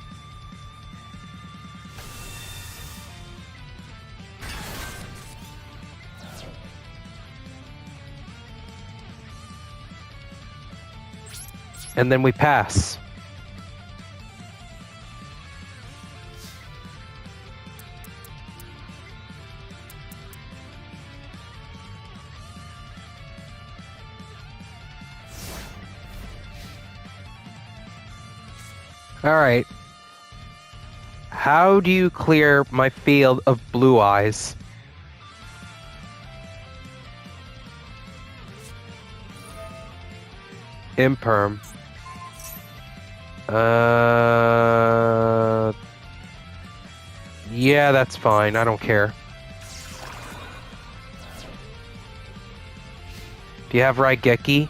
And then we pass. All right. How do you clear my field of Blue Eyes? Imperm. Yeah, that's fine. I don't care. Do you have Raigeki?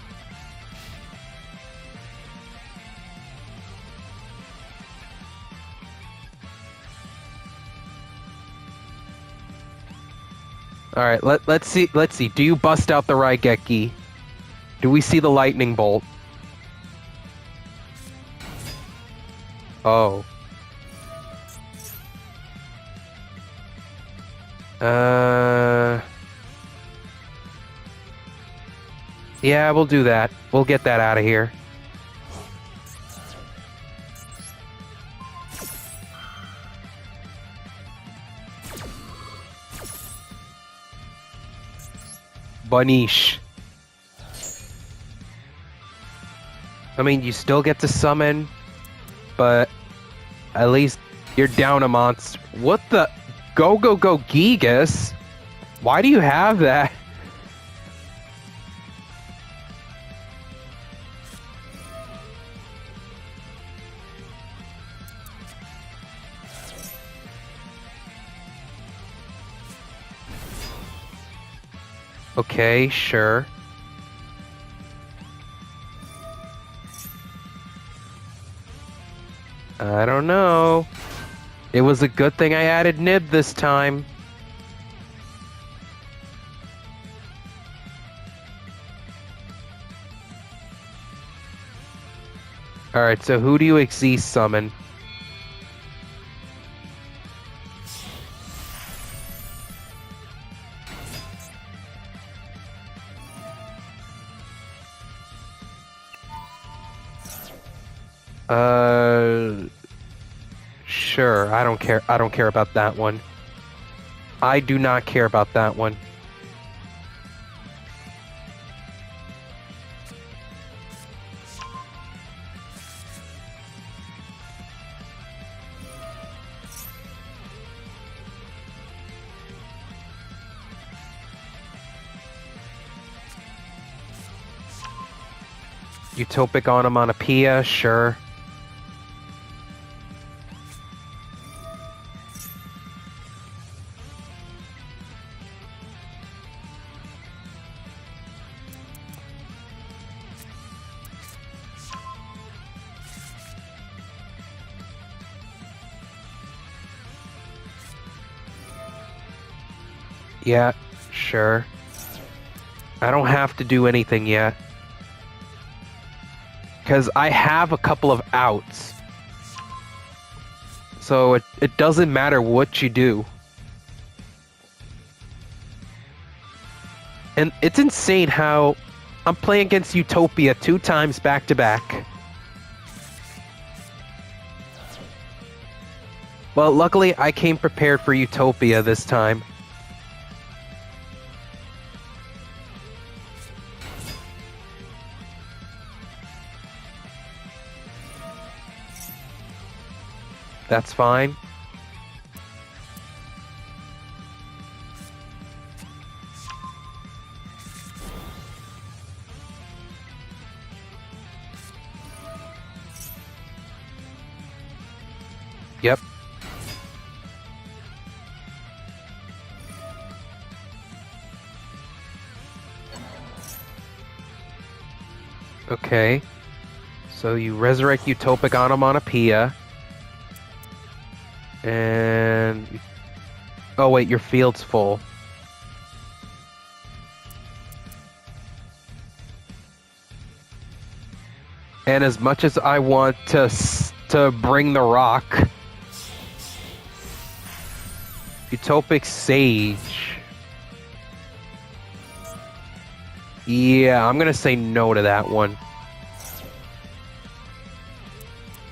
All right, let's see. Let's see. Do you bust out the Raigeki? Do we see the lightning bolt? Oh. Yeah, we'll do that. We'll get that out of here. Banish. I mean, you still get to summon, but at least you're down a monster. What the? Go, go, go, Gigas. Why do you have that? Okay, sure. I don't know. It was a good thing I added Nib this time. Alright, so who do you Xyz summon? Sure. I don't care. I don't care about that one. I do not care about that one. Utopic Onomatopoeia, sure. Yeah, sure. I don't have to do anything yet. Because I have a couple of outs. So it doesn't matter what you do. And it's insane how I'm playing against Utopia 2 times back to back. Well, luckily I came prepared for Utopia this time. That's fine. Yep. Okay. So you resurrect Utopic Onomatopoeia. And... Oh wait, your field's full. And as much as I want to bring the rock... Utopic Sage... Yeah, I'm gonna say no to that one.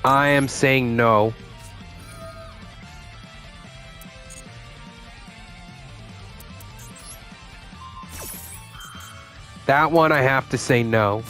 I am saying no. That one I have to say no.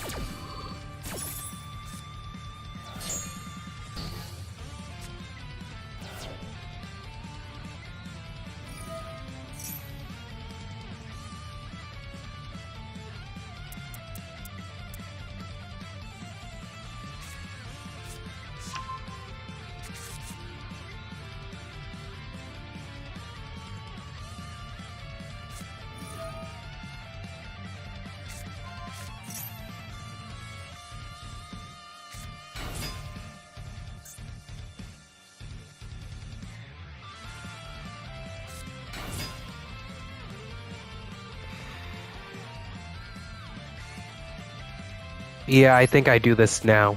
Yeah, I think I do this now.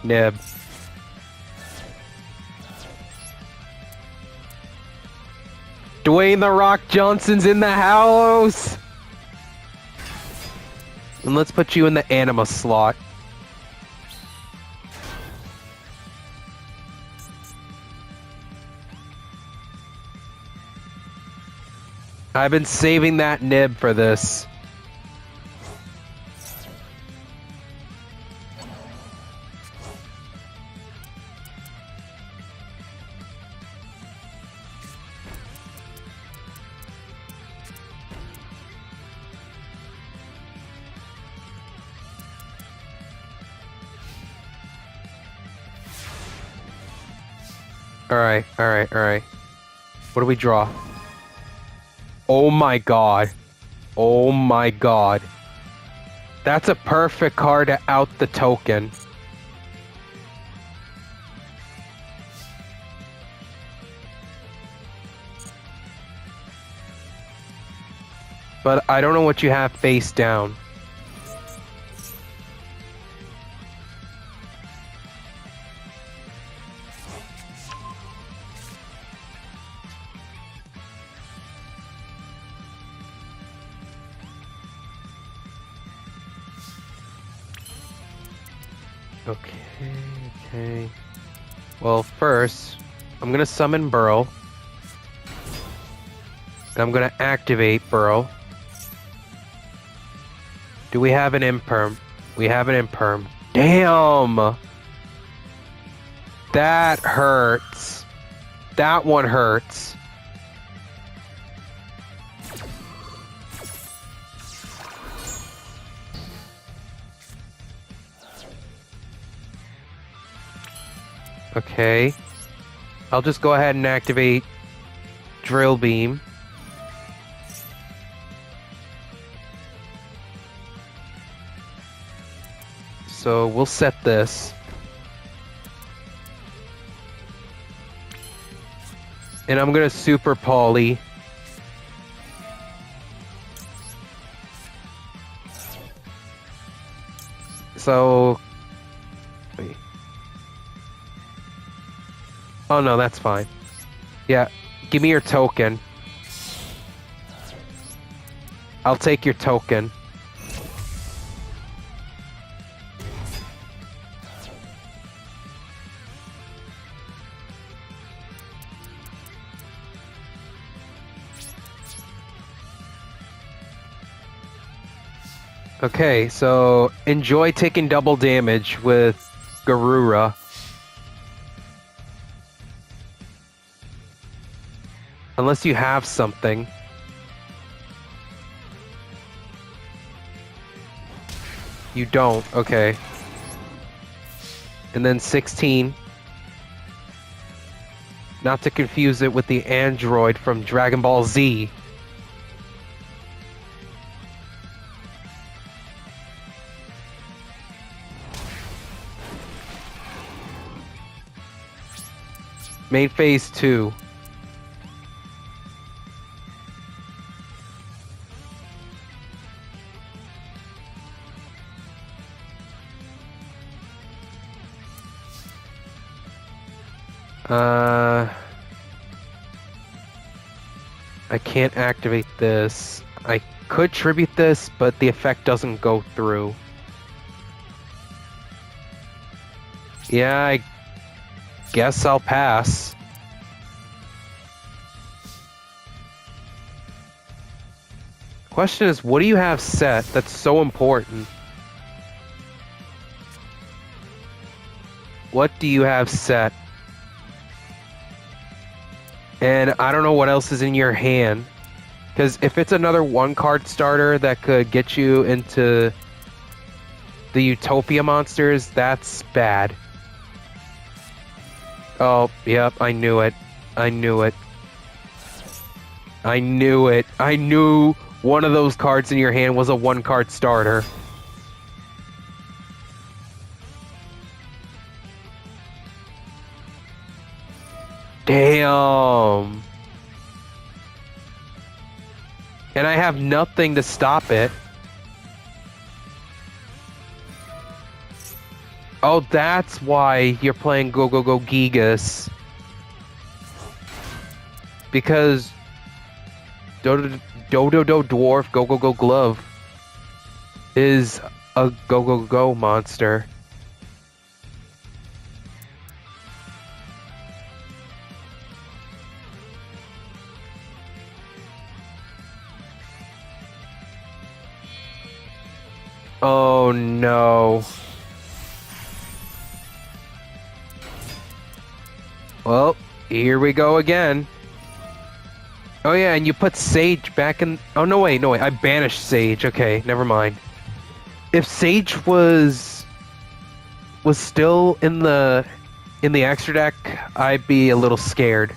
Nib. Dwayne "The Rock" Johnson's in the house! And let's put you in the anima slot. I've been saving that nib for this. Alright. What do we draw? Oh my god. Oh my god. That's a perfect card to out the token. But I don't know what you have face down. Okay. Well, first, I'm gonna summon Burrow. And I'm gonna activate Burrow. Do we have an imperm? We have an imperm. Damn! That hurts. That one hurts. Okay. I'll just go ahead and activate Drill Beam. So we'll set this. And I'm gonna Super Poly. So... wait. Oh no, that's fine. Yeah, give me your token. I'll take your token. Okay, so enjoy taking double damage with Garura. Unless you have something. You don't, okay. And then 16. Not to confuse it with the android from Dragon Ball Z. Main phase 2. I can't activate this. I could tribute this, but the effect doesn't go through. Yeah, I guess I'll pass. Question is, what do you have set that's so important? What do you have set? And I don't know what else is in your hand. Because if it's another one-card starter that could get you into the Utopia monsters, that's bad. Oh, yep, I knew it. I knew it. I knew it. I knew one of those cards in your hand was a one-card starter. Damn. And I have nothing to stop it. Oh, that's why you're playing Go Go Go Gigas. Because Dodo Dwarf Go Go Go Glove is a Go Go Go monster. Oh no. Well, here we go again. Oh yeah, and you put Sage back in... Oh no, wait, I banished Sage. Okay, never mind. If Sage was still in the extra deck, I'd be a little scared.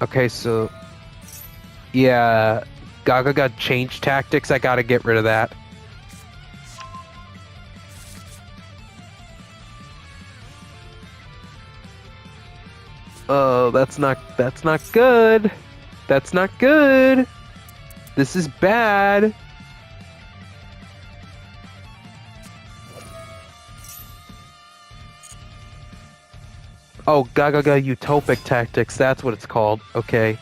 Okay, so yeah, Gaga got change tactics. I gotta get rid of that. Oh, that's not good. That's not good. This is bad. Oh, Gaga Utopic Tactics, that's what it's called. Okay.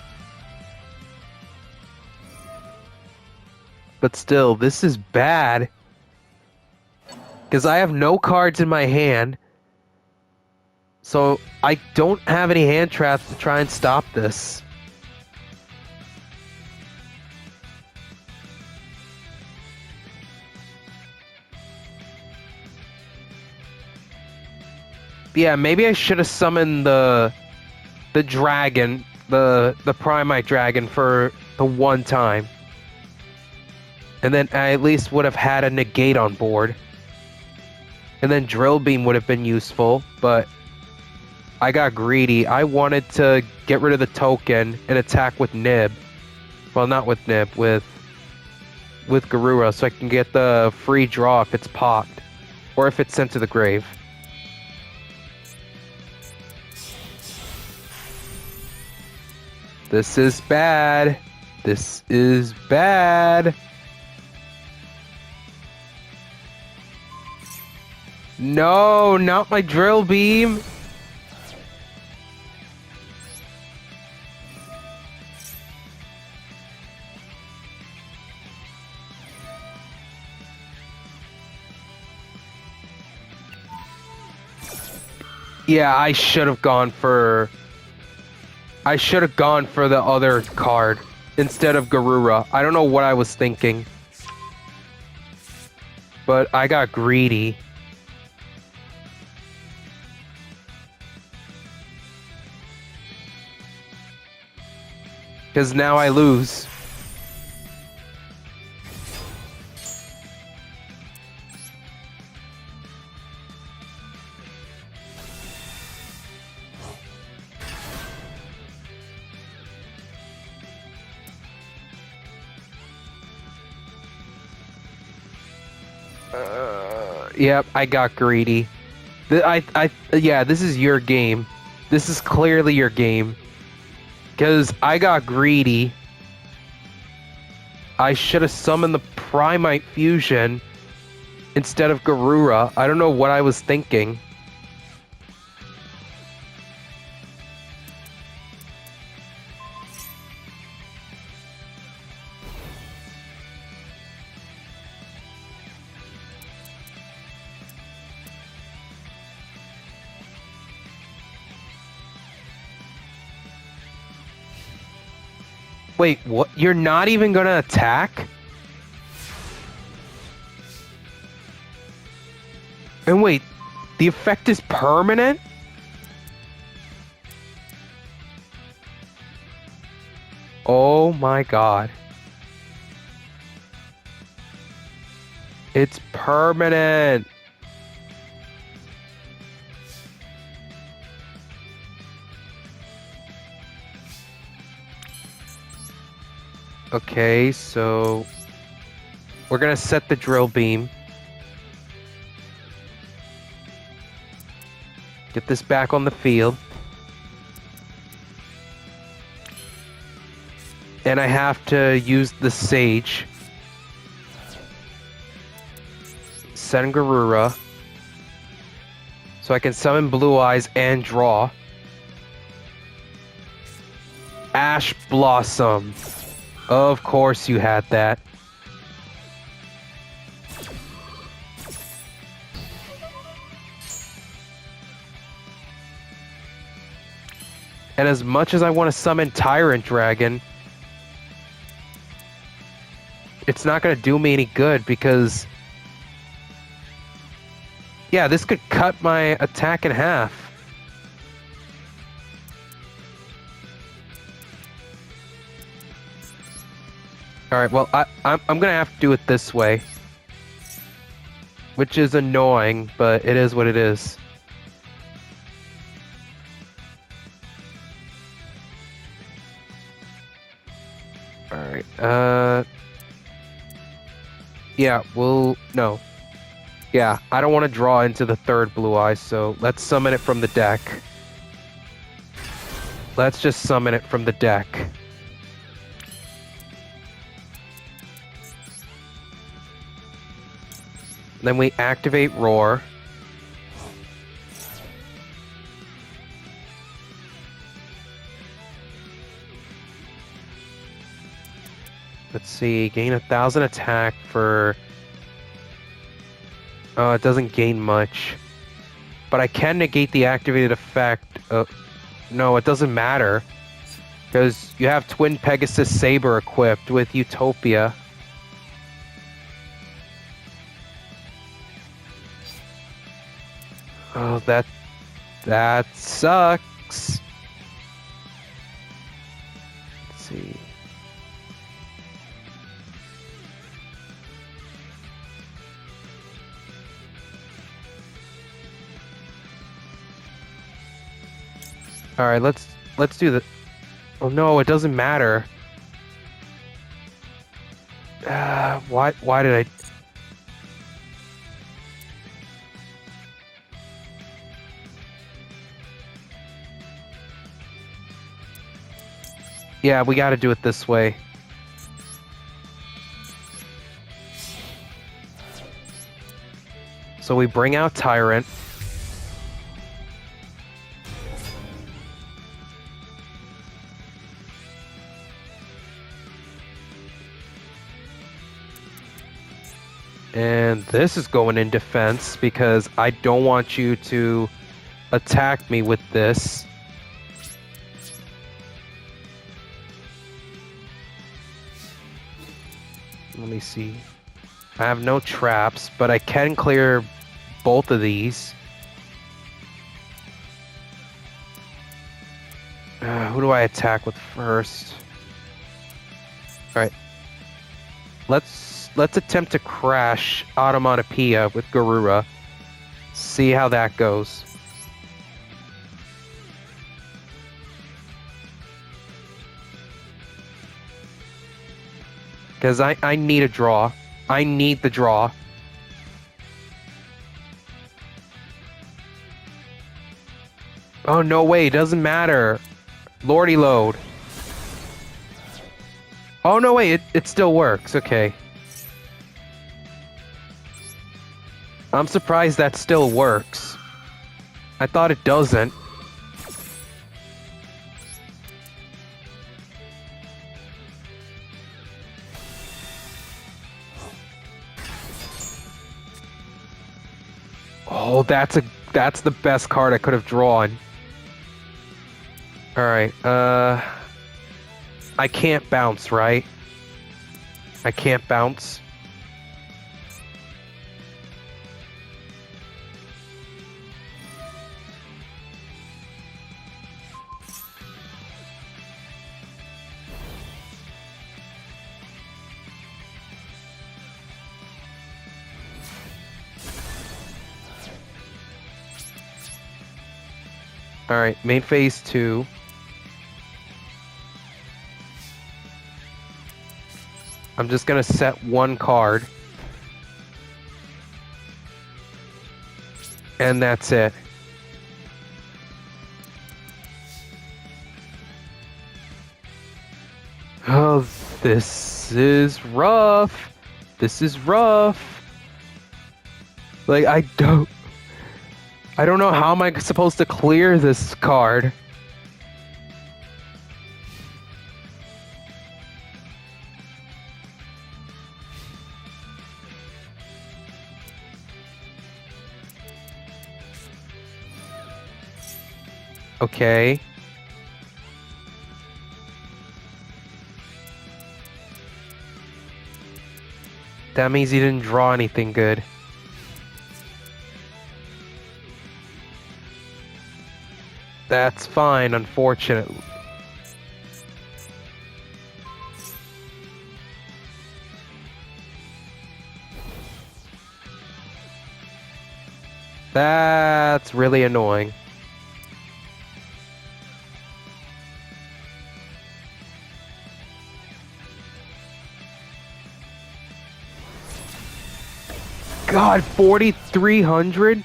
But still, this is bad. Because I have no cards in my hand. So I don't have any hand traps to try and stop this. Yeah, maybe I should have summoned the dragon, the Primite dragon for the one time. And then I at least would have had a negate on board. And then Drill Beam would have been useful, but I got greedy. I wanted to get rid of the token and attack with Nib. Well, not with Nib, with Garura, so I can get the free draw if it's popped. Or if it's sent to the grave. This is bad. This is bad. No, not my Drill Beam. Yeah, I should have gone for the other card instead of Garura. I don't know what I was thinking. But I got greedy. Because now I lose. Yep, I got greedy. Yeah, this is your game. This is clearly your game. Because I got greedy. I should have summoned the Primite Fusion instead of Garura. I don't know what I was thinking. Wait, what? You're not even gonna attack? And wait, the effect is permanent? Oh my god. It's permanent. Okay, so we're gonna set the Drill Beam. Get this back on the field. And I have to use the Sage. Send Garura. So I can summon Blue Eyes and draw. Ash Blossom. Of course you had that. And as much as I want to summon Tyrant Dragon, it's not going to do me any good because... yeah, this could cut my attack in half. Alright, well, I'm gonna have to do it this way. Which is annoying, but it is what it is. Alright, yeah, no. Yeah, I don't want to draw into the third Blue Eye, so let's summon it from the deck. Let's just summon it from the deck. Then we activate Roar. Let's see, gain 1,000 attack for... Oh, it doesn't gain much. But I can negate the activated effect. No, it doesn't matter. Because you have Twin Pegasus Saber equipped with Utopia. Oh, that sucks. Let's see. All right, let's do the. Oh no, it doesn't matter. Why did I? Yeah, we got to do it this way. So we bring out Tyrant. And this is going in defense because I don't want you to attack me with this. Let me see. I have no traps, but I can clear both of these. Who do I attack with first? Alright. Let's attempt to crash Automatopoeia with Garura. See how that goes. Because I need a draw. I need the draw. Oh, no way. It doesn't matter. Lordy load. Oh, no way. It still works. Okay. I'm surprised that still works. I thought it doesn't. Oh, that's the best card I could have drawn. Alright, I can't bounce, right? I can't bounce. Alright, main phase 2. I'm just gonna set one card. And that's it. Oh, this is rough. This is rough. Like, I don't know how am I supposed to clear this card. Okay. That means he didn't draw anything good. That's fine, unfortunately. That's really annoying. God, 4,300?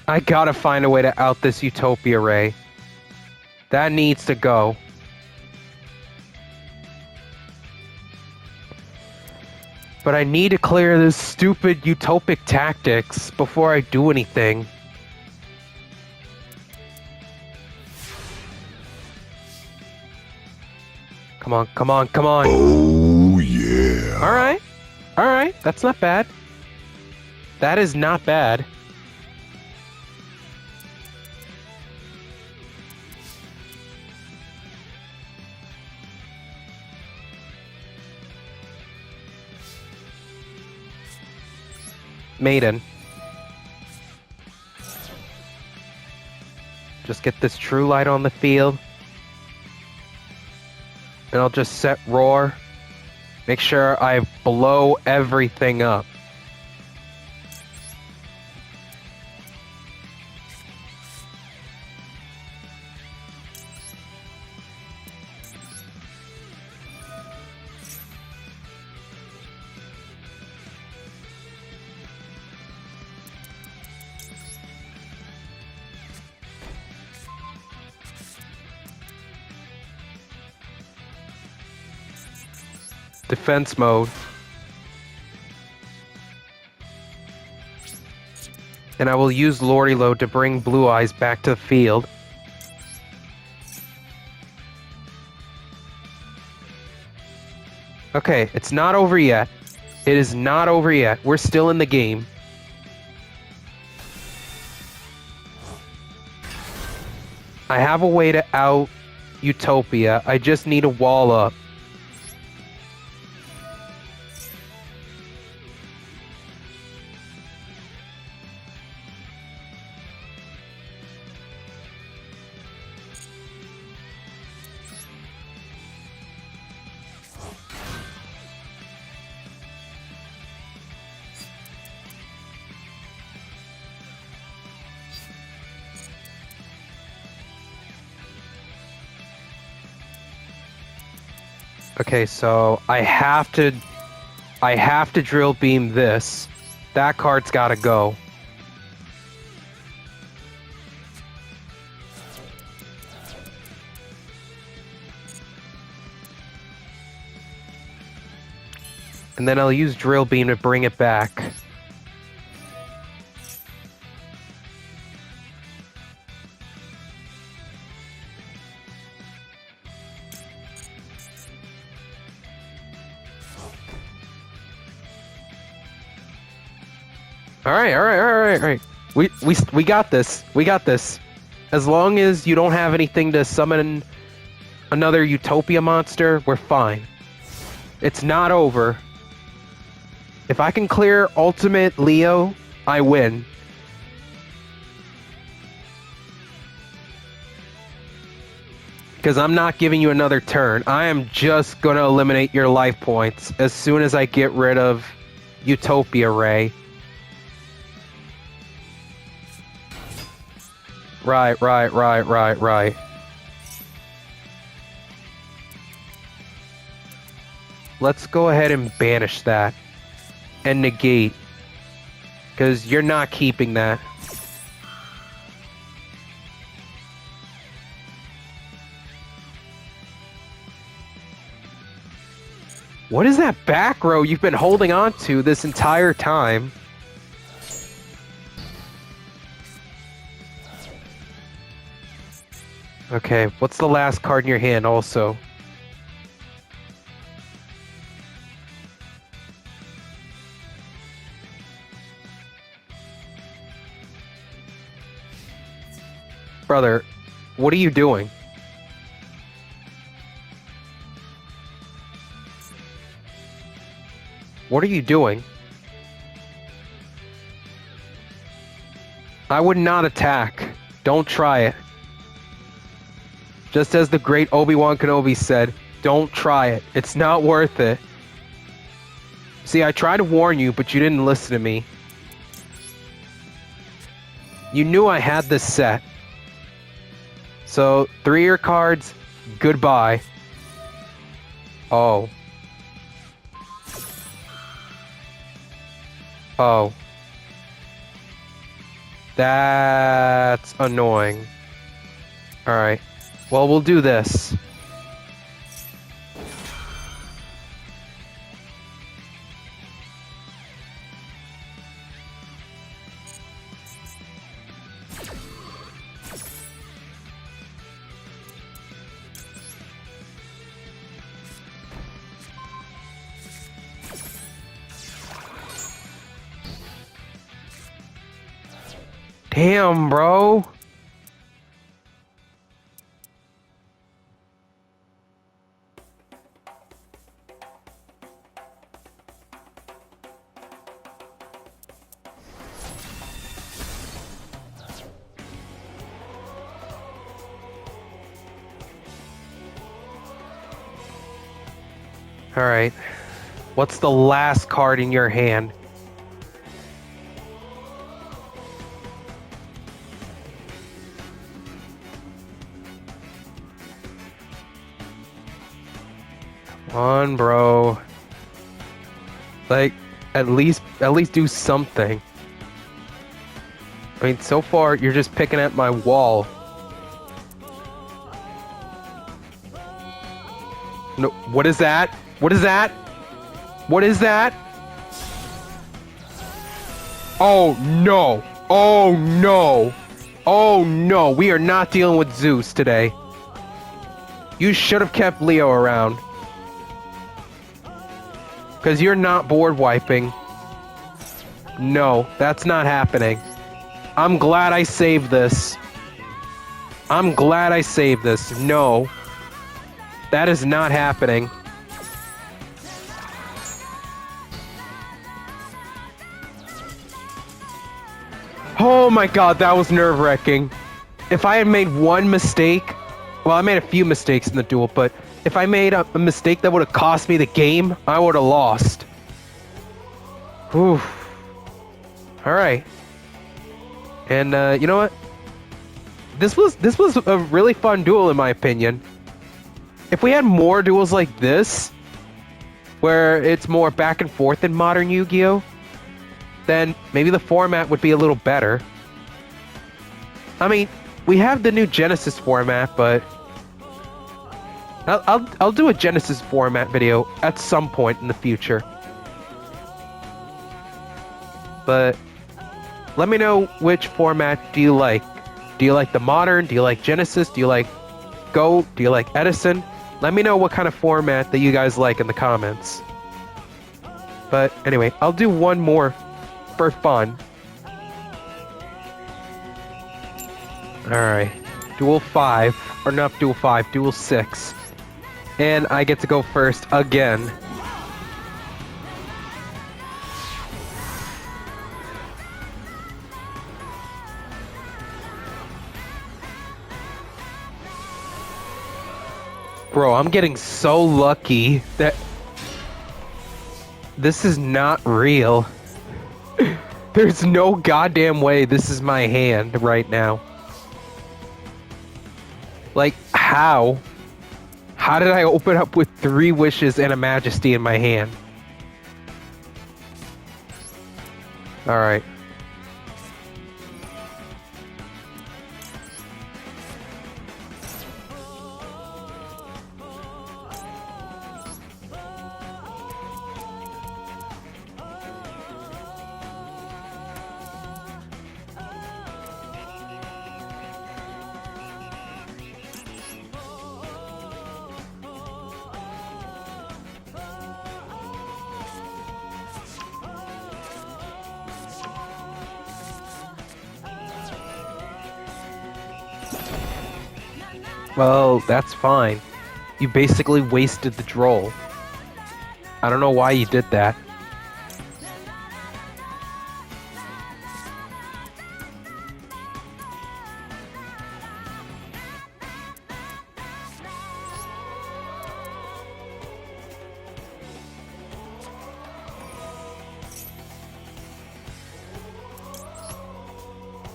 I gotta find a way to out this Utopia Ray. That needs to go. But I need to clear this stupid utopic tactics before I do anything. Come on, come on, come on. Oh, yeah. Alright. Alright, that's not bad. That is not bad. Maiden. Just get this true light on the field. And I'll just set roar. Make sure I blow everything up. Defense mode. And I will use Lordy Load to bring Blue Eyes back to the field. Okay, it's not over yet. It is not over yet. We're still in the game. I have a way to out Utopia. I just need a wall up. Okay, so I have to drill beam this. That card's gotta go. And then I'll use drill beam to bring it back. All right. We got this. We got this. As long as you don't have anything to summon another Utopia monster, we're fine. It's not over. If I can clear Ultimate Leo, I win. Because I'm not giving you another turn. I am just going to eliminate your life points as soon as I get rid of Utopia Ray. Right. Let's go ahead and banish that. And negate. Because you're not keeping that. What is that back row you've been holding on to this entire time? Okay, what's the last card in your hand also? Brother, what are you doing? What are you doing? I would not attack. Don't try it. Just as the great Obi-Wan Kenobi said, don't try it. It's not worth it. See, I tried to warn you, but you didn't listen to me. You knew I had this set. So, 3 of your cards, goodbye. Oh. That's annoying. Alright. Well, we'll do this. Damn, bro. All right. What's the last card in your hand? Come on, bro. Like, at least do something. I mean, so far you're just picking at my wall. No, what is that? What is that? What is that? Oh no! Oh no! Oh no! We are not dealing with Zeus today. You should have kept Leo around. Because you're not board wiping. No, that's not happening. I'm glad I saved this. I'm glad I saved this. No. That is not happening. Oh my god, that was nerve-wracking. If I had made one mistake... Well, I made a few mistakes in the duel, but... If I made a mistake that would have cost me the game, I would have lost. Whew. Alright. And, you know what? This was a really fun duel, in my opinion. If we had more duels like this, where it's more back and forth in modern Yu-Gi-Oh!, then maybe the format would be a little better. I mean, we have the new Genesis format, but... I'll do a Genesis format video at some point in the future. But let me know which format do you like. Do you like the modern? Do you like Genesis? Do you like Go? Do you like Edison? Let me know what kind of format that you guys like in the comments. But anyway, I'll do one more for fun. Alright. Duel 5. Or not Duel 5, Duel 6. And I get to go first again. Bro, I'm getting so lucky that this is not real. There's no goddamn way this is my hand right now. Like, how? How did I open up with 3 wishes and a majesty in my hand? Alright. Well, that's fine. You basically wasted the droll. I don't know why you did that.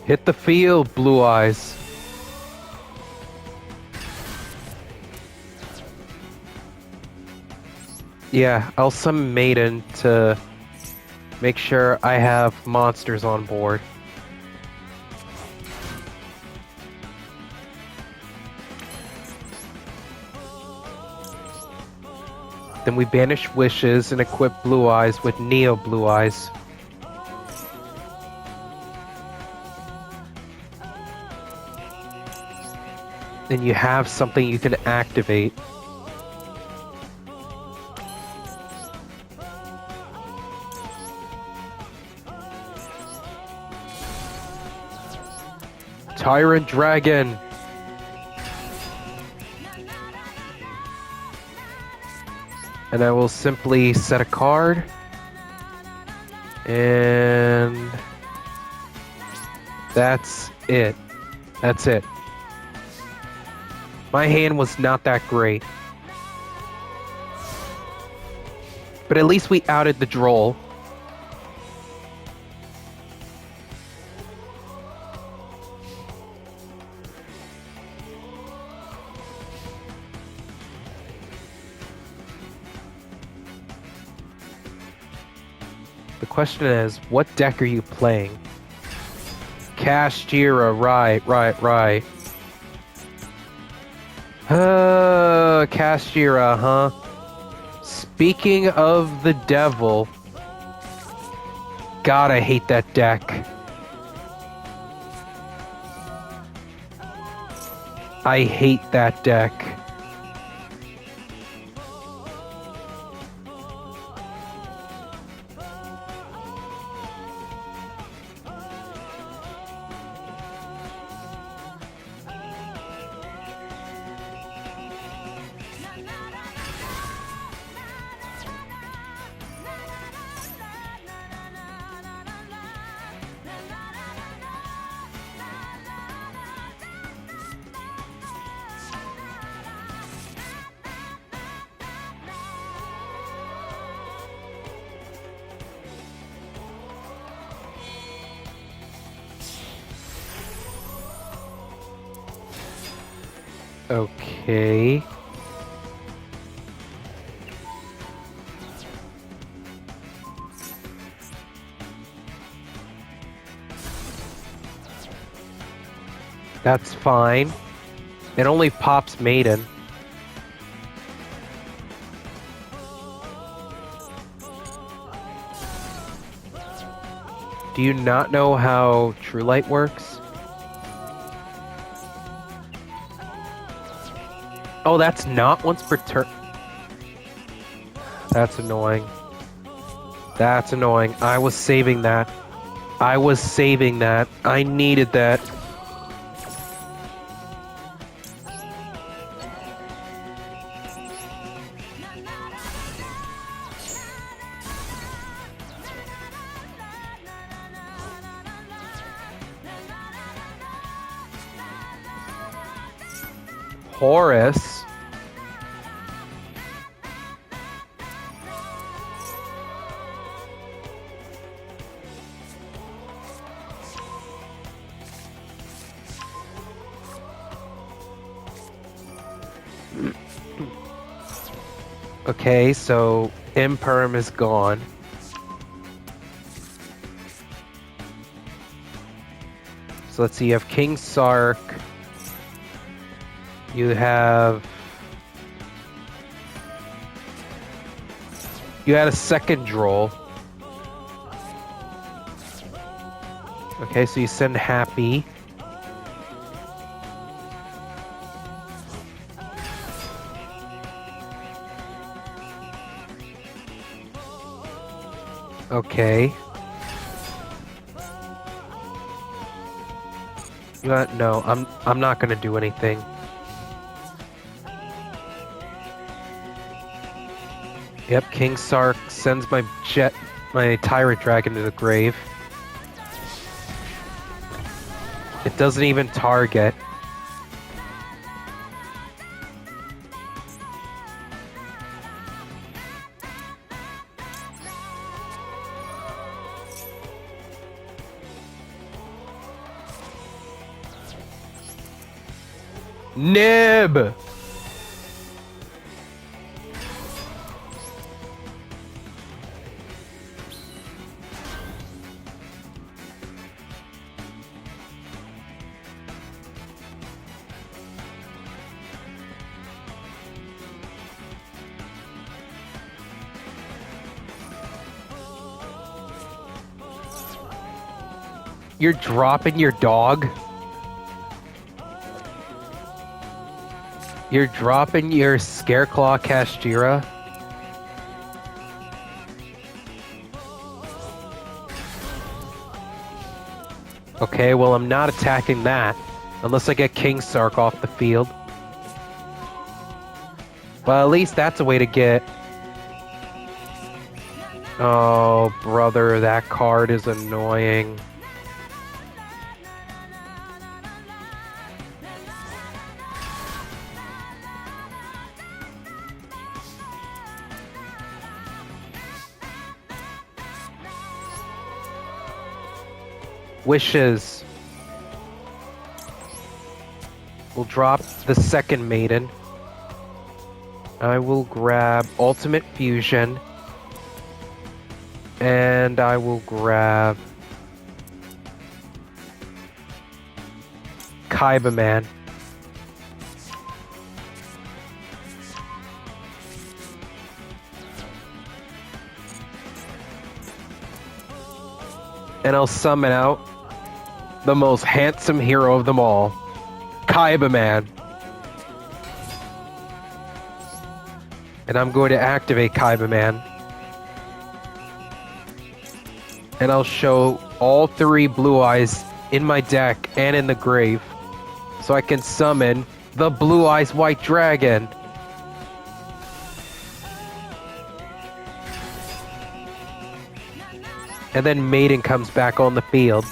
Hit the field, Blue Eyes. Yeah, I'll summon Maiden to make sure I have monsters on board. Then we banish wishes and equip Blue Eyes with Neo Blue Eyes. Then you have something you can activate. Tyrant Dragon! And I will simply set a card. And that's it. That's it. My hand was not that great. But at least we outed the droll. The question is, what deck are you playing? Kashtira, right. Kashtira, huh? Speaking of the devil, God, I hate that deck. I hate that deck. Okay. That's fine. It only pops Maiden. Do you not know how True Light works? Oh, that's not once per turn. That's annoying. That's annoying. I was saving that. I needed that. Horus. Okay, so Imperm is gone. So let's see, you have King Sark. You had a second droll. Okay, so you send Happy. Okay. No, I'm not gonna do anything. Yep, King Sark sends my Tyrant Dragon to the grave. It doesn't even target. Nib! You're dropping your dog? You're dropping your Scareclaw Kashtira? Okay, well, I'm not attacking that. Unless I get King Sark off the field. Well, at least that's a way to get... Oh, brother, that card is annoying. Wishes. We'll drop the second maiden. I will grab Ultimate Fusion. And I will grab Kaibaman. And I'll summon out the most handsome hero of them all, Kaibaman. And I'm going to activate Kaibaman. And I'll show all 3 Blue Eyes in my deck and in the grave, so I can summon the Blue Eyes White Dragon. And then Maiden comes back on the field.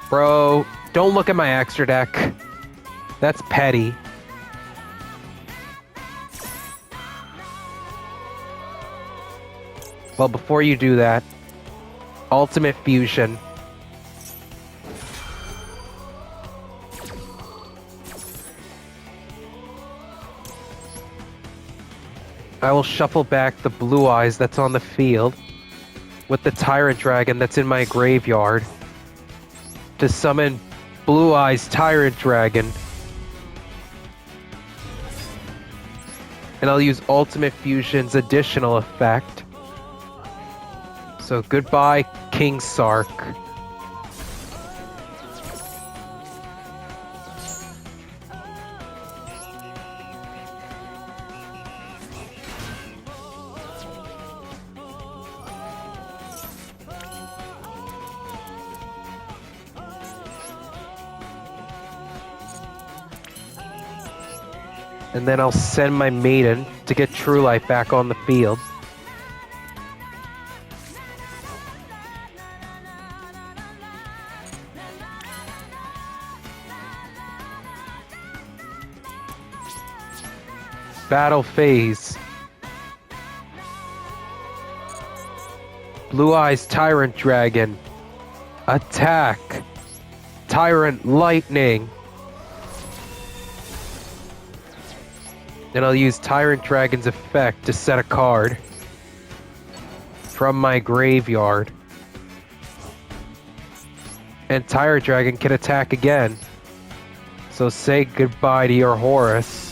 Bro, don't look at my extra deck. That's petty. Well, before you do that, Ultimate Fusion. I will shuffle back the Blue Eyes that's on the field with the Tyrant Dragon that's in my graveyard to summon Blue Eyes Tyrant Dragon. And I'll use Ultimate Fusion's additional effect. So goodbye, King Sark. And then I'll send my Maiden to get True Light back on the field. Battle phase. Blue Eyes Tyrant Dragon. Attack. Tyrant Lightning. Then I'll use Tyrant Dragon's effect to set a card from my graveyard. And Tyrant Dragon can attack again. So say goodbye to your Horus.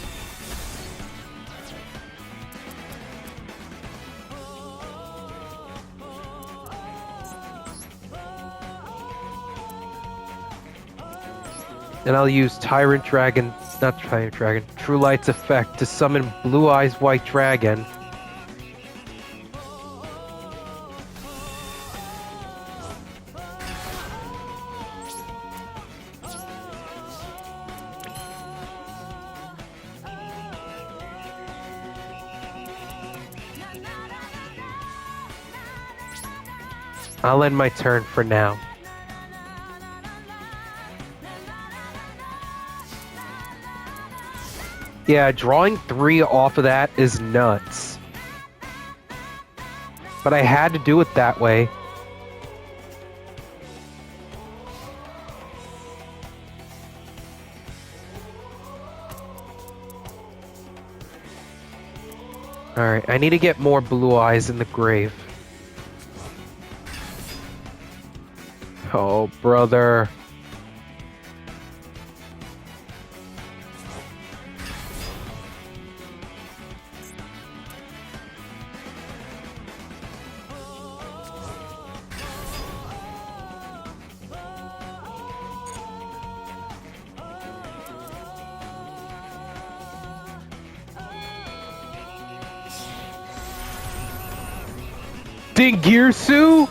And I'll use True Light's effect to summon Blue Eyes White Dragon. I'll end my turn for now. Yeah, drawing 3 off of that is nuts. But I had to do it that way. Alright, I need to get more Blue Eyes in the grave. Oh, brother. Dingirsu?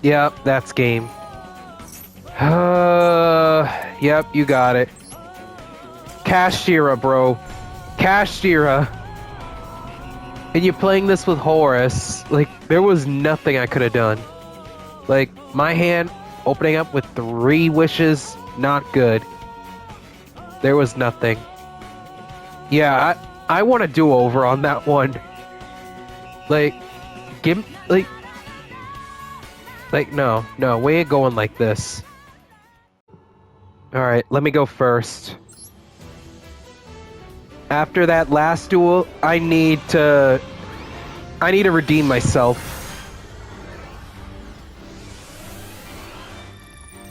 Yep, that's game. Yep, you got it. Kashira, bro. Kashira. And you're playing this with Horus. Like, there was nothing I could have done. Like, my hand opening up with 3 wishes, not good. There was nothing. Yeah, I want to do over on that one. Like, no, we ain't going like this. Alright, let me go first. After that last duel, I need to redeem myself.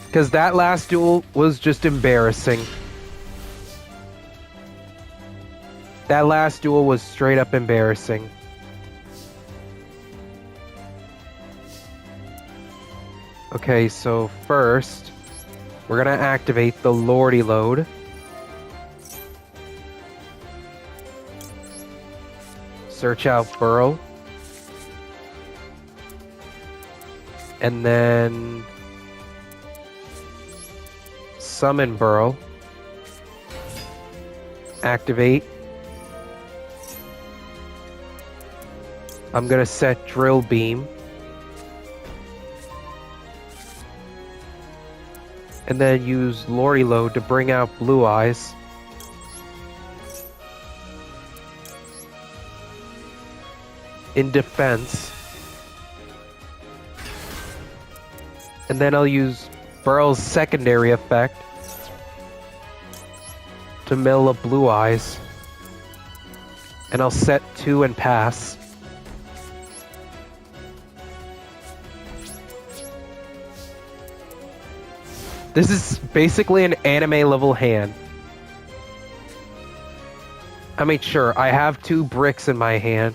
Because that last duel was just embarrassing. That last duel was straight up embarrassing. Okay, so first, we're gonna activate the Lordy Load. Search out Burl. And then summon Burl. Activate. I'm gonna set Drill Beam. And then use Lordy Load to bring out Blue Eyes. In defense. And then I'll use Burl's secondary effect to mill a Blue Eyes. And I'll set 2 and pass. This is basically an anime level hand. I mean, sure, I have 2 bricks in my hand.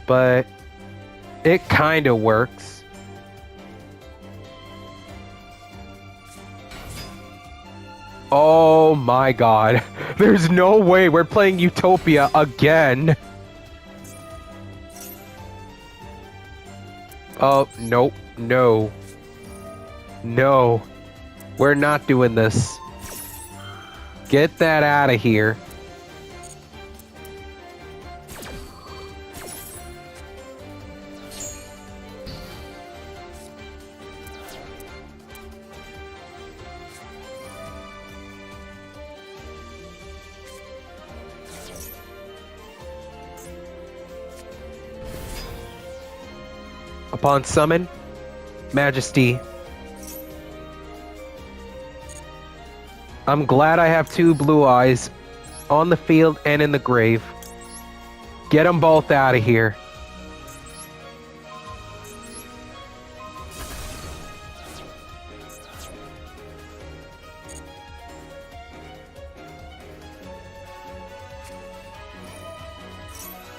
But it kind of works. Oh my god. There's no way we're playing Utopia again. Oh, nope. No. No. We're not doing this. Get that out of here. Upon summon, Majesty. I'm glad I have 2 Blue Eyes on the field and in the grave. Get them both out of here.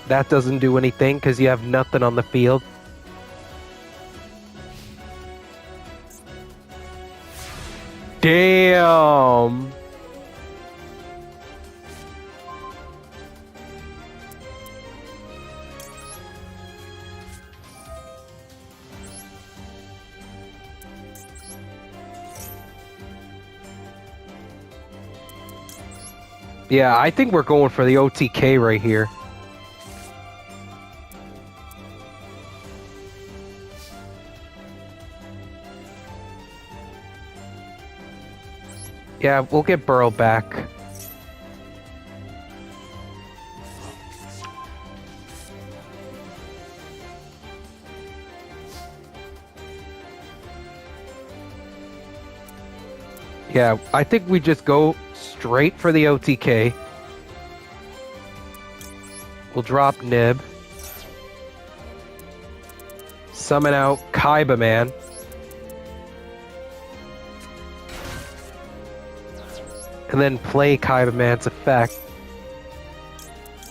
That doesn't do anything because you have nothing on the field. Damn. Yeah, I think we're going for the OTK right here. Yeah, we'll get Burrow back. Yeah, I think we just go straight for the OTK. We'll drop Nib. Summon out Kaiba Man. And then play Kaiba Man's effect.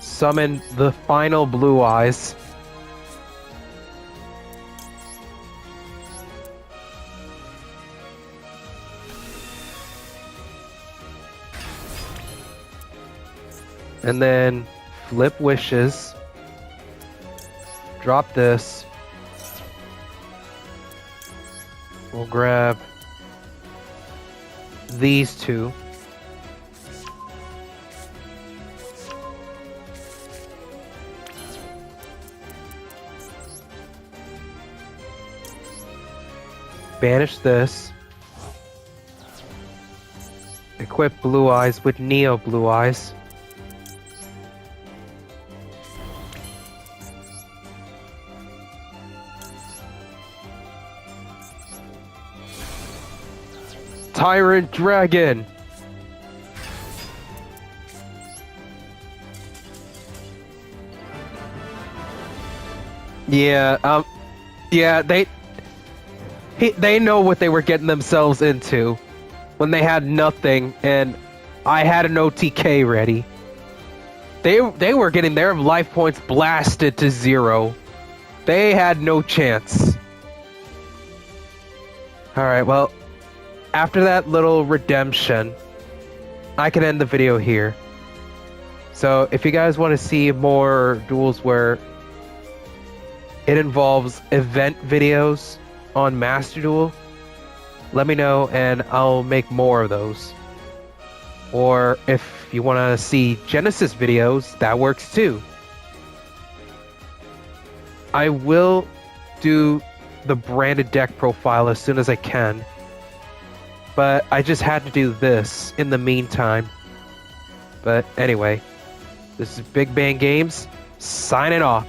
Summon the final Blue Eyes. And then flip Wishes. Drop this. We'll grab these two. Banish this. Equip Blue Eyes with Neo Blue Eyes. Tyrant Dragon! Yeah, yeah, they know what they were getting themselves into when they had nothing and I had an OTK ready. They were getting their life points blasted to 0. They had no chance. Alright, well, after that little redemption, I can end the video here. So if you guys want to see more duels where it involves event videos on Master Duel, let me know and I'll make more of those. Or if you want to see Genesis videos, that works too. I will do the branded deck profile as soon as I can, but I just had to do this in the meantime. But anyway, this is BigBang Games, signing off.